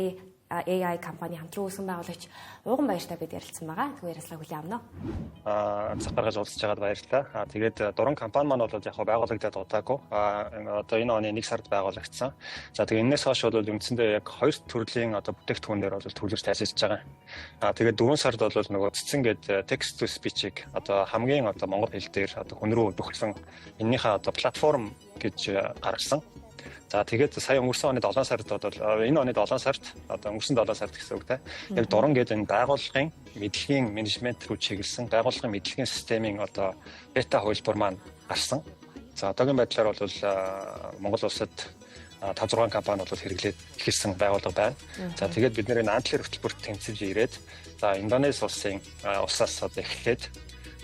AI компани хамтран үүсгэн байгуулагч Ууган Баяртай бид ярилцсан байгаа. Тэгвэл ярилцлага хүлээн авна уу?
Цаг гаргаж уулзч байгаад баярлалаа. Тэгээд дуран компани маань бол яг байгуулагдаад удаагүй. Одоо энэ оны 1 сард байгуулагдсан. За тэгээд энэс хойш бол үндсэндээ яг 2 төрлийн одоо бүтээгдэхүүнээр бол төлөвлөж ажиллаж байгаа. Тэгээд 4 сард бол нөгөө цэцэн гэдэг text to speech-ийг одоо хамгийн одоо монгол хэл дээр одоо хүн рүү өгсөн энэнийхээ одоо платформ гэж гаргасан. За тэгээд сая өнгөрсөн оны 7 сард одоо энэ оны 7 сард одоо өнгөрсөн 7 сард гэсэн үг те. Яг дуран гэдэг энэ байгууллагын мэдлэгийн менежмент рүү чиглэсэн байгууллагын мэдлэгийн системийн одоо бета хувилбар маань гарсан. За одоогийн байдлаар бол Монгол улсад 5-6 компани бол хэрэглээд эхэлсэн байгууллага байна. За тэгээд бид нэр антлер хөтөлбөрт тэмцэж ирээд за Индонез улсаас одоо эхлээд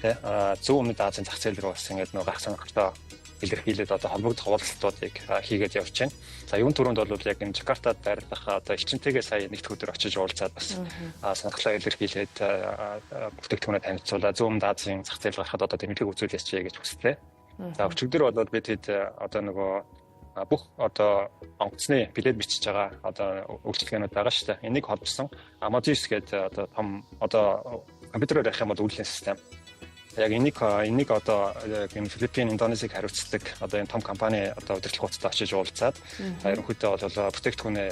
те зөв өмнөд Азийн зах зээл рүү бас ингээд нөгөө гах сонирхолтой илэрхийлээд одоо холбогдох уулзалтуудыг хийгээд явж байна. За юун түрүүнд бол яг энэ Жакартад байрлах одоо элчинтэйгээ сая нэгд өдөр очиж уулзаад бас сонирхлоо илэрхийлээд бүтээгдэхүүнээ танилцуулаад зүүн Азийн зах зээл гарахад одоо тэмдэглэг үзүүлээч гэж хүслээ. За өчигдөр бол бид хэд одоо нөгөө бүх одоо онгоцны билет бичиж байгаа одоо үйлчилгээнүүд байгаа шүү дээ. Энийг холбосон Amazis гэдэг одоо том одоо компьютерээр ярих юм бол үйлдвэрлэлийн систем. Яг энийг одоо энэ Филиппин, Индонезиг хариуцдаг одоо энэ том компани одоо удирдлагуудтай очиж уулзаад ерөнхийдөө бол бүтээгдэхүүнээ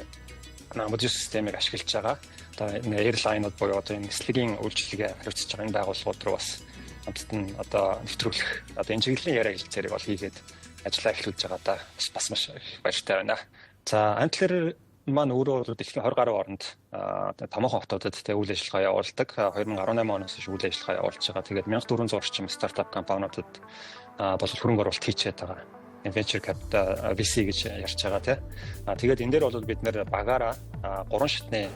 Amazis системийг ашиглаж байгаа. Одоо энэ airline-ууд буюу одоо энэ нислэгийн үйлчилгээ хариуцж байгаа энэ байгууллагууд руу бас хамтд нь одоо нэвтрүүлэх одоо энэ чиглэлийн яриа хэлцээрийг бол хийгээд ажиллаа эхлүүлж байгаа да бас маш их баяртай байна. За антлер маань өөрөө дэлхийн 20 гаруй оронд томоохон хотуудад үйл ажиллагаа явуулдаг. 2018 оноос хойш үйл ажиллагаа явуулж байгаа. Тэгээд 1400 орчим стартап компаниудад боловсрол хөрөнгө оруулалт хийчихэд байгаа. Venture capital VC гэж ярьж байгаа тийм. Тэгээд энэ дээр бол бид нэр багаараа 3 шатны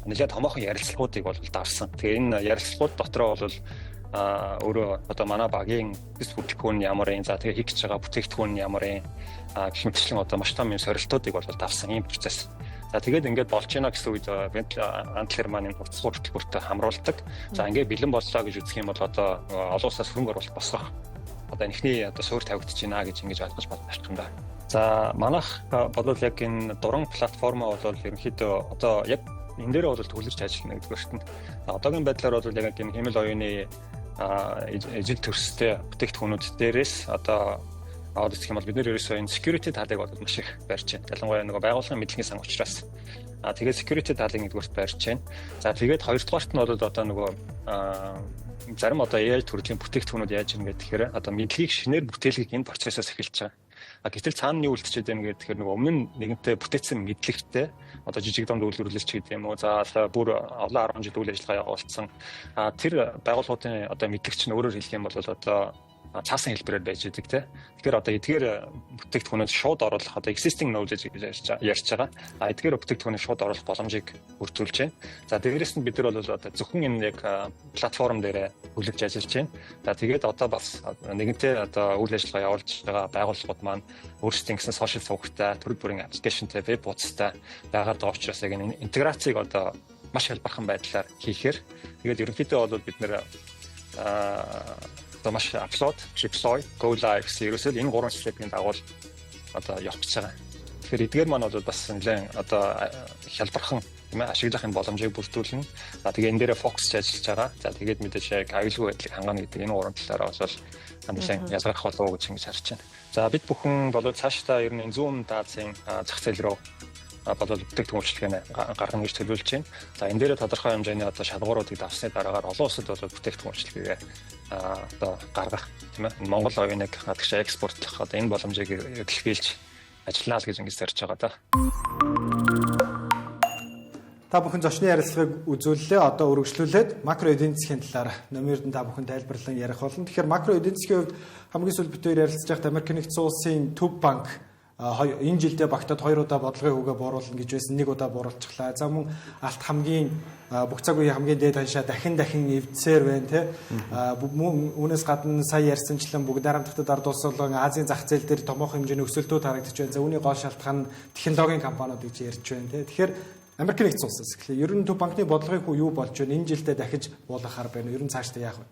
нэлээд томоохон ярилцлагуудыг бол давсан. Тэгээ энэ ярилцлагууд дотроо бол өөрөө одоо манай багийн бүтээгдэхүүн ямар юм за тэгээ хийх гэж байгаа бүтээгдэхүүн ямар юм гэх мэтчлэн одоо маш том юм сорилтуудыг бол давсан ийм процесс. За тэгээд ингээд болж байна гэсэн үед антлер маань энэ хурцлуур хөтөлбөртөд хамруулдаг. За ингээд бэлэн боллоо гэж үзэх юм бол одоо олон улсаас хөрөнгө оруулалт босгох одоо энэхний одоо суурь тавигдаж байна гэж ингэж ойлгож байна юм да. За манайх бол яг энэ дуран платформоо бол ерөнхийдөө одоо яг энэ дээр бол төвлөрч ажиллана гэдгээрт нь одоогийн байдлаар бол яг энэ хэмэл оюуны ижил төрстэй бүтээгдэхүүнүүд дээрээс одоо аваад ирэх юм бол бид нэр ерөөсөө энэ security талыг бол маш их барьж байна. Ялангуяа нөгөө байгууллагын мэдлэгийн сан учраас тэгээд security талыг нэгдүгээрт барьж байна. За тэгээд хоёрдугаарт нь бол одоо нөгөө зарим одоо AI төрлийн бүтээгдэхүүнүүд яаж юм гэхээр одоо мэдлэгийг шинээр бүтээлгийг энэ процессоос эхэлж байгаа. Гэтэл цаана нь үлдчихэд байна гэхээр нөгөө өмнө нь нэгэнтээ бүтээсэн мэдлэгтэй одоо жижиг дунд үйлдвэрлэлч гэдэг юм уу за бүр олон 10 жил үйл ажиллагаа явуулсан тэр байгууллагуудын одоо мэдлэгч нь өөрөөр хэлэх юм бол одоо цаасан хэлбэрээр байж идэг те. Тэгэхээр одоо эдгээр бүтээгдэхүүнүүд шууд оруулах одоо existing knowledge гэж ярьж байгаа. Эдгээр бүтээгдэхүүнээ шууд оруулах боломжийг бүрдүүлж байна. За дээрээс нь бид нар бол одоо зөвхөн энэ яг платформ дээр хүлээж ажиллаж байна. За тэгээд одоо бас нэгэнтээ одоо үйл ажиллагаа явуулж байгаа байгууллагууд маань өөрсдийн гэсэн social сувгтай, төрөл бүрийн аппликейшнтэй, веб хуудастай байгаад байгаа учраас яг энэ интеграцийг одоо маш хялбархан байдлаар хийхээр тэгээд ерөнхийдөө бол бид нэр одоо маш upload, deploy, go live гэсэн ерөөсөө энэ гурван степийн дагуу одоо явж байгаа. Тэгэхээр эдгээр маань бол бас нэлээд одоо хялбархан тийм ээ ашиглахын боломжийг бүрдүүлнэ. За тэгээ энэ дээрээ фокусж ажиллаж байгаа. За тэгээд мэдээж яг аюулгүй байдлыг хангана гэдэг энэ гурван талаараа бол нэлээд ялгарх болов уу гэж ингэж харж байна. За бид бүхэн бол цаашдаа ер нь зүүн Азийн зах зээл рүү болол бүтээгдэхүүн үйлчлэгээ гаргана гэж төлөвлөж байна. За энэ дээр тодорхой хэмжээний одоо шалгууруудыг давсны дараагаар олон улсад бол бүтээгдэхүүн үйлчлэгээ одоо гаргах тийм ээ. Монгол оюуныг гадагш экспортлох одоо энэ боломжийг илэрхийлж ажиллана л гэж ингэж зорж байгаа да.
Та бүхэн зочны ярилцлагыг үзүүллээ. Одоо үргэлжлүүлээд макро эдийн засгийн талаар номерд та бүхэн тайлбарлан ярих болно. Тэгэхээр макро эдийн засгийн хувьд хамгийн сүүлд бид хоёр ярилцж байхад Америк нэгдсэн улсын Төв банк энэ жилдээ багтаад 2 удаа бодлогын хүүгээ бууруулна гэж байсан, 1 удаа бууруулчихлаа. За мөн алт хамгийн бүх цаг үеийн хамгийн дээд ханшаа дахин эвдсээр байна те. Мөн үүнээс гадна сая ярьсанчлан бүгд харамтгад ард улс болон Азийн зах зээл дээр томоохон хэмжээний өсөлтүүд харагдаж байна. За үүний гол шалтгаан нь технологийн компаниуд гэж ярьж байна те. Тэгэхээр Америк нэгдсэн улсаас эхлэе. Ер нь Төв банкны бодлогын хүү юу болж байна? Энэ жилдээ дахиж буулгахаар байна. Ер нь цаашдаа яах вэ?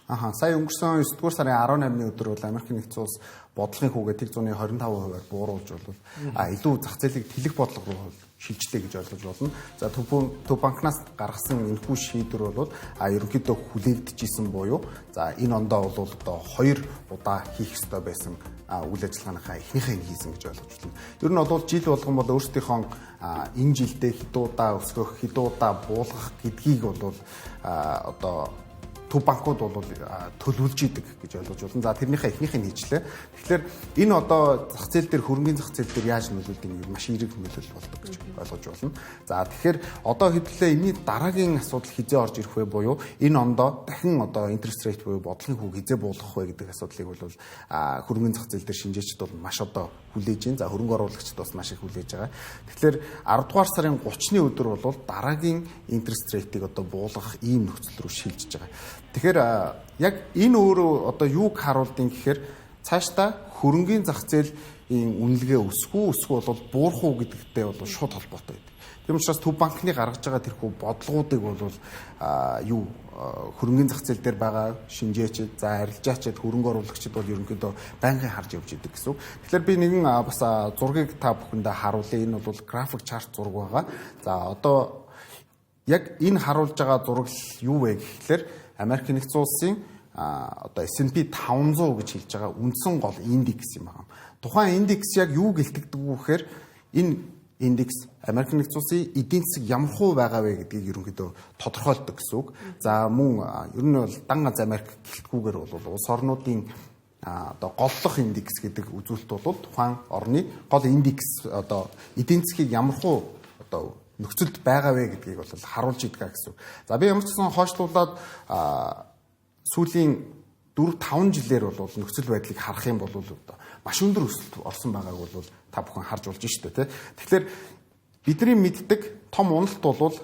Сая өнгөрсөн 9 дугаар сарын 18-ны өдөр бол Америк нэгдсэн улс бодлогын хүүгээ 125%-аар бууруулж бол илүү зах зээлийг тэлэх бодлого руу шилжлээ гэж ойлгож болно. За Төв банкнаас гаргасан энэхүү шийдвэр бол ерөнхийдөө хүлээгдэжсэн буюу за энэ ондоо бол одоо 2 удаа хийх ёстой байсан үйл ажиллагааныхаа эхнийхээ нь хийсэн гэж ойлгож байна. Ер нь бол жил болгон бол өөрсдийнхөө энэ жилдээ хэд удаа өсгөх, хэд удаа буулгах гэдгийг бол одоо Төв банкуд бол төлөвлөж идэг гэж ойлгож байна. За тэрнийхээ эхнийх нь хийжлээ. Тэгэхээр энэ одоо зах зээл дээр хөрөнгөний зах зээл дээр яаж нөлөөлдөг нь маш эерэг нөлөөлөл болдог гэж ойлгож байна. За тэгэхээр одоо хэдүүлээ энэний дараагийн асуудал хизээ орж ирэх вэ буюу энэ ондоо дахин одоо интерest rate буюу бодлогын хүүг хизээ буулгах вэ гэдэг асуудлыг бол хөрөнгөний зах зээл дээр шинжээчд бол маш одоо хүлээж байна. За хөрөнгө оруулагчид бас маш их хүлээж байгаа. Тэгэхээр 10 дугаар сарын 30-ны өдөр бол дараагийн интерest rate-ийг одоо буулгах ийм нөхцөл рүү шилжиж байгаа. Тэгэхээр яг энэ өөрөө одоо юуг харуулдیں гэхээр цаашдаа хөрөнгөний зах зээлийн үнэлгээ өсвөө бол буурах уу гэдэгтэй бол шууд холбоотой байдаг. Тийм учраас Төв банкны гаргаж байгаа тэрхүү бодлогуудыг бол хөрөнгөний зах зээл дээр байгаа шинжээчид, за арилжаачид, хөрөнгө оруулагчид бол ерөнхийдөө байнгын харж явж идэг гэсэн үг. Тэгэхээр би нэгэн бас зургийг та бүхэндээ харуулъя. Энэ бол график чарт зураг байгаа. За одоо яг энэ харуулж байгаа зураг юу вэ гэхлээр Америк нэгдсэн улсын одоо S&P 500 гэж хэлж байгаа үндсэн гол индекс юм байна. Тухайн индекс яг юу гэлтэгдэг вэ гэхээр энэ индекс Америк нэгдсэн улсын эдийн засаг ямар хуу байгаа вэ гэдгийг ерөнхийдөө тодорхойлдог гэсэн үг. За мөн ер нь бол дан ганц Америк гэлтгүүгээр бол улс орнуудын одоо голлох индекс гэдэг үзүүлэлт бол тухайн орны гол индекс одоо эдийн засгийг ямар хуу одоо нөхцөлд байгаа вэ гэдгийг бол харуулж идэх гэсэн. За би ямар ч гэсэн хойшлуулад сүүлийн 4-5 жилээр бол нөхцөл байдлыг харах юм бол маш өндөр өсөлт орсон байгааг бол та бүхэн харж болж шүү дээ. Тэгэхээр бидний мэддэг том уналт бол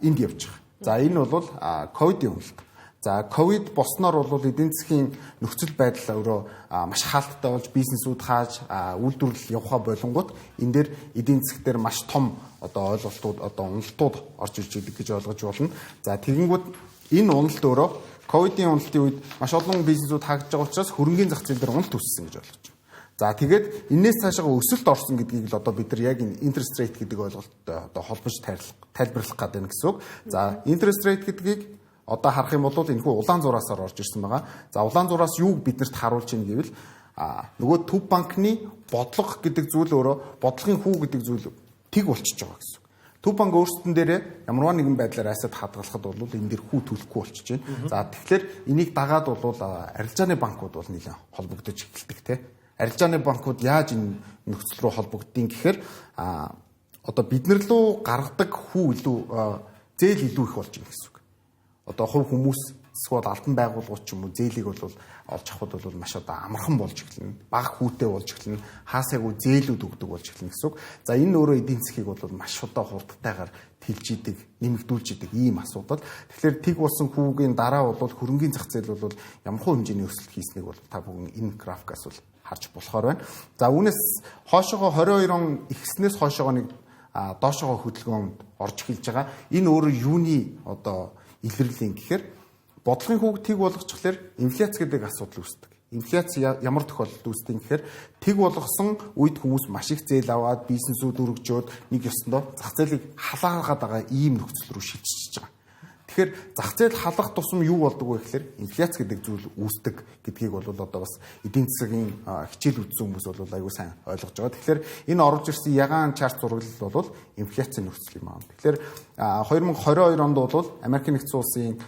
энд явж байгаа. За энэ бол ковидын уналт. За ковид босноор бол эдийн засгийн нөхцөл байдал өөрөө маш хаалттай болж бизнесүүд хааж үйлдвэрлэл явахаа болонгууд энэ дээр эдийн засаг дээр маш том одоо ойлголтууд одоо уналтууд орж ирж идэг гэж ойлгож болно. За тэгэнгүүт энэ уналт өөрөө ковидын уналтын үед маш олон бизнесүүд хаагдж байгаа учраас хөрөнгөний зах зээл дээр уналт үүссэн гэж ойлгож байна. За тэгээд энээс цаашаа өсөлт орсон гэдгийг л одоо бид нар яг энэ interest rate гэдэг ойлголттой одоо холбож тайлбарлах гэдэг гэсэн үг. За interest rate гэдгийг одоо харах юм бол энэхүү улаан зураасаар орж ирсэн байгаа. За улаан зураас юуг биднэрт харуулж ийн гэвэл нөгөө Төв банкны бодлого гэдэг зүйл өөрөө бодлогын хүү гэдэг зүйл тэг болчихж байгаа гэсэн. Төв банк өөрсдөн дээрээ ямарваа нэгэн байдлаар асет хадгалахад бол энэ дэр хүү төлөхгүй болчихж байна. За тэгэхээр энийг дагаад бол арилжааны банкуд бол нэлээд холбогдож эхэлдэг те. Арилжааны банкуд яаж энэ нөхцөл рүү холбогддгийг гэхээр одоо биднэр лөө гаргадаг хүү илүү зээл илүү их болж байна гэсэн үг. Одоо хувь хүмүүс эсвэл албан байгууллагууд ч юм уу зээлийг бол олж авахд бол маш одоо амархан болж эхэлнэ. Бага хүүтэй болж эхэлнэ. Хаасайгүй зээлүүд өгдөг болж эхэлнэ гэсэн үг. За энэ өөрөө эдийн засгийг бол маш одоо хурдтайгаар тэлж идэг, нэмэгдүүлж идэг ийм асуудал. Тэгэхээр тэг болсон хүүгийн дараа бол хөрөнгөний зах зээл бол ямар хөө хэмжээний өсөлт хийснийг бол та бүхэн энэ графикаас бол харж болохоор байна. За үүнээс хоошоогоо 22 он ихснээс хоошоогоо нэг доошоогоо хөдөлгөөнд орж эхэлж байгаа. Энэ өөрөө юуны одоо илэрлэн гэхээр бодлогын хүүг тэг болгочихлоор инфляц гэдэг асуудал үүсдэг. Инфляц ямар тохиолдолд үүсдэг гэхээр тэг болгосон үед хүмүүс маш их зээл аваад бизнесүүд өргөжөөд нэг ёсондоо зах зээлийг халаагаад байгаа ийм нөхцөл рүү шилжиж байгаа. Тэгэхээр зах зээл халах тусам юу болдог вэ гэхээр инфляц гэдэг зүйл үүсдэг гэдгийг бол одоо бас эдийн засгийн хичээл үзсэн хүмүүс бол аюул сайн ойлгож байгаа. Тэгэхээр энэ орж ирсэн ягаан чарт зураглал бол инфляцийн нөхцөл юм аа. Тэгэхээр 2022 онд бол Америкийн нэгдсэн улсын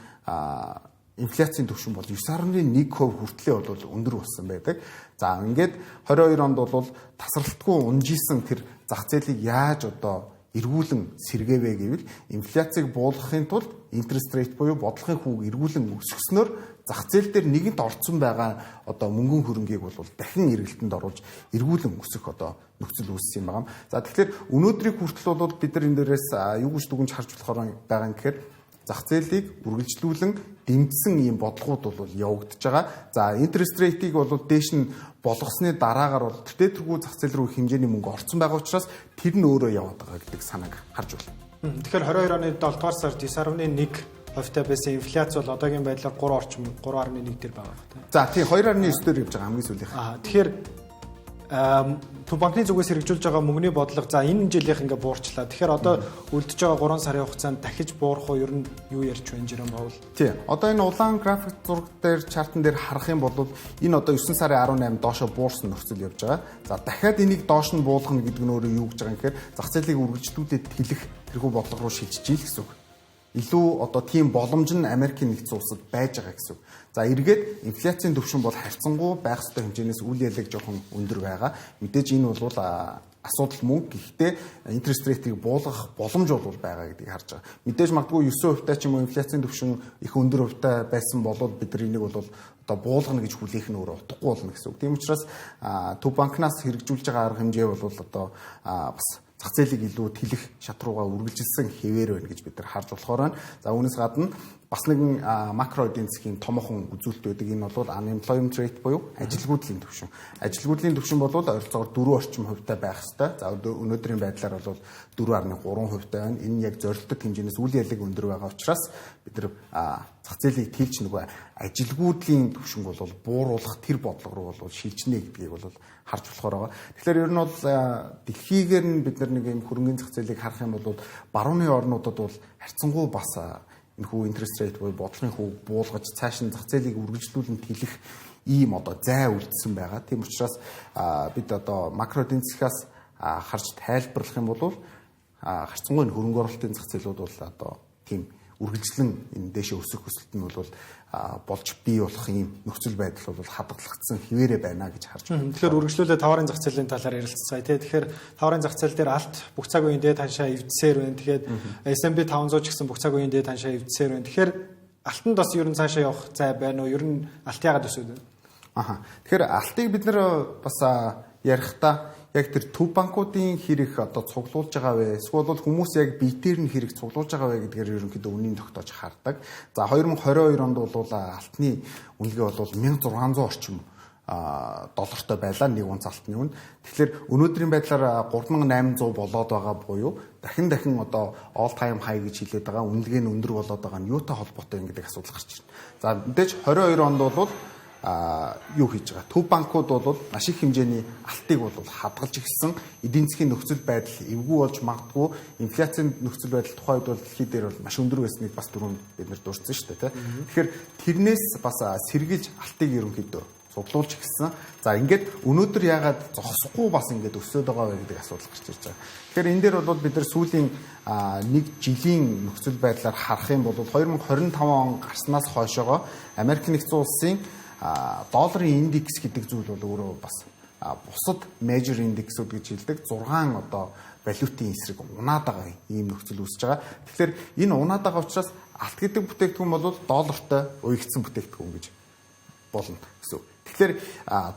инфляцийн түвшин бол 9.1% хүртлэе бол өндөр болсон байдаг. За ингээд 22 онд бол тасралтгүй унжижсэн тэр зах зээлийг яаж одоо эргүүлэн сэргээвэ гэвэл инфляцийг буулгахын тулд интерest rate буюу бодлогын хүүг эргүүлэн өсгснөөр зах зээл дээр нэгэнт орцсон байгаа одоо мөнгөн хөрөнгийг бол дахин эргэлтэнд оруулж эргүүлэн өсөх одоо нөхцөл үүссэн юм байна. За тэгэхээр өнөөдрийг хүртэл бол бид нар энэ дээрээс юу гэж дүгнж харж болохоор байгаа юм гэхээр зах зээлийг үргэлжлүүлэн дэмжсэн ийм бодлогууд бол явагдаж байгаа. За интерest rate-ийг бол дээш нь болгосны дараагаар бол тэртэргүй зах зээл рүү хэмжээний мөнгө орсон байгаа учраас тэр нь өөрөө яваад байгаа гэдэг санааг харж байна.
Тэгэхээр 22 оны 7 дугаар сард 9.1% байсан инфляц бол одоогийн байдлаар 3 орчим 3.1 дээр байгаа байна.
За тийм 2.9 дээр явж байгаа хамгийн сүүлийнх.
Тэгэхээр Төв банкны зүгээс хэрэгжүүлж байгаа мөнгөний бодлого за энэ жилийнх ингээ буурчлаа. Тэгэхээр одоо үлдэж байгаа 3 сарын хугацаанд дахиж буурах уу? Ер нь юу ярьж байна Жиром Баул?
Тий. Одоо энэ улаан график зураг дээр чартан дээр харах юм бол энэ одоо 9 сарын 18 доошо буурсан нөхцөл явж байгаа. За дахиад энийг доош нь буулгах гэдэг нь өөрөө юу гэж байгаа юм гэхээр зах зээлийг үргэлжлүүлээд тэлэх тэрхүү бодлого руу шилжиж ийл гэсэн үг. Илүү одоо тийм боломж нь Америкийн нэгдсэн улсад байж байгаа гэсэн үг. За эргээд инфляцийн түвшин бол харьцангуй байх ёстой хэмжээнээс үл ялэг жоохон өндөр байгаа. Мэдээж энэ бол асуудал мөн гэхдээ интерest rate-ийг буулгах боломж бол байгаа гэдгийг харж байгаа. Мэдээж магадгүй 9% та ч юм уу инфляцийн түвшин их өндөр хувьтай байсан болоод бид нар энийг бол одоо буулгана гэж хүлээх нь өөрөө утгагүй болно гэсэн үг. Тийм учраас Төв банкнаас хэрэгжүүлж байгаа арга хэмжээ бол одоо бас зах зээлийг илүү тэлэх шат руугаа үргэлжилсэн хэвээр байна гэж бид нар харж болохоор байна. За үүнээс гадна бас нэгэн макро эдийн засгийн томоохон үзүүлэлт байдаг. Энэ бол unemployment rate буюу ажилгүйдлийн түвшин. Ажилгүйдлийн түвшин бол ойролцоогоор 4 орчим хувьтай байх ёстой. За өнөөдрийн байдлаар бол 4.3 хувьтай байна. Энэ нь яг зорилттой хэмжээнээс үл ялэг өндөр байгаа учраас бид нар зах зээлийг тэлж нөгөө ажилгүйдлийн түвшинг бол бууруулах тэр бодлого руу бол шилжнэ гэдгийг бол харж болохоор байгаа. Тэгэхээр ер нь бол дэлхийгээр нь бид нар нэг юм хөрөнгөний зах зээлийг харах юм бол барууны орнуудад бол харьцангуй бас энэ хүү интерest rate буюу бодлогын хүүг буулгаж цааш нь зах зээлийг үргэлжлүүлэн тэлэх ийм одоо зай үлдсэн байгаа. Тийм учраас бид одоо макро эдийн засгаас харж тайлбарлах юм бол харьцангуй хөрөнгө оруулалтын зах зээлүүд бол одоо тийм үргэлжлэн энэ дэше өсөх хүсэлт нь бол болж бий болох ийм нөхцөл байдал бол хадгалагдсан хിവэрэ байна гэж харж байна.
Тэгэхээр үргэлжлүүлээд товарын зах зээлийн талаар ярилцсаа тий. Тэгэхээр товарын зах зээл дээр алт бүх цаг үеийн дээд ханшаа эвдсээр байна. Тэгэхээр S&P 500 ч гэсэн бүх цаг үеийн дээд ханшаа эвдсээр байна. Тэгэхээр алтанд бас ер нь цаашаа явах зай байна уу? Ер нь алт яагаад өсөд байна?
Тэгэхээр алтыг бид нэр бас ярихдаа яг тэр төв банкуудын хэрэг одоо цуглуулж байгаа вэ? Эсвэл бол хүмүүс яг биетээр нь хэрэг цуглуулж байгаа вэ гэдгээр ерөнхийдөө үнийн тогтоож хардаг. За 2022 онд бол алтны үнэлгээ бол 1600 орчим доллартай байлаа нэг унц алтны үн. Тэгэхээр өнөөдрийн байдлаар 3800 болоод байгаа буюу дахин одоо all time high гэж хэлээд байгаа. Үнэлгээ нь өндөр болоод байгаа нь юутай холбоотой юм гэдэг асуудал гарч ирнэ. За мэдээж 22 онд бол юу хийж байгаа. Төв банкуд бол маш их хэмжээний алтыг бол хадгалж ирсэн. Эдийн засгийн нөхцөл байдал эвгүй болж магадгүй инфляцийн нөхцөл байдал тухайд бол дэлхий дээр бол маш өндөр байсныг бас түрүүн бид нэр дурдсан шүү дээ. Тэгэхээр тэрнээс бас сэргийлж алтыг ерөнхийдөө цуглуулж ирсэн. За ингээд өнөөдөр яагаад зогсохгүй бас ингээд өсөд байгаа вэ гэдэг асуудал гарч ирж байгаа. Тэгэхээр энэ дээр бол бид нар сүүлийн 1 жилийн нөхцөл байдлаар харах юм бол 2025 он гарснаас хойшоогоо Америк нэгдсэн улсын долларын индекс гэдэг зүйл бол өөрөө бас бусад major индексүүд гэж хэлдэг 6 одоо валютын эсрэг унаад байгаа ийм нөхцөл үүсэж байгаа. Тэгэхээр энэ унаад байгаа учраас алт гэдэг бүтээгдэхүүн бол доллартай уягдсан бүтээгдэхүүн гэж болно гэсэн үг. Тэгэхээр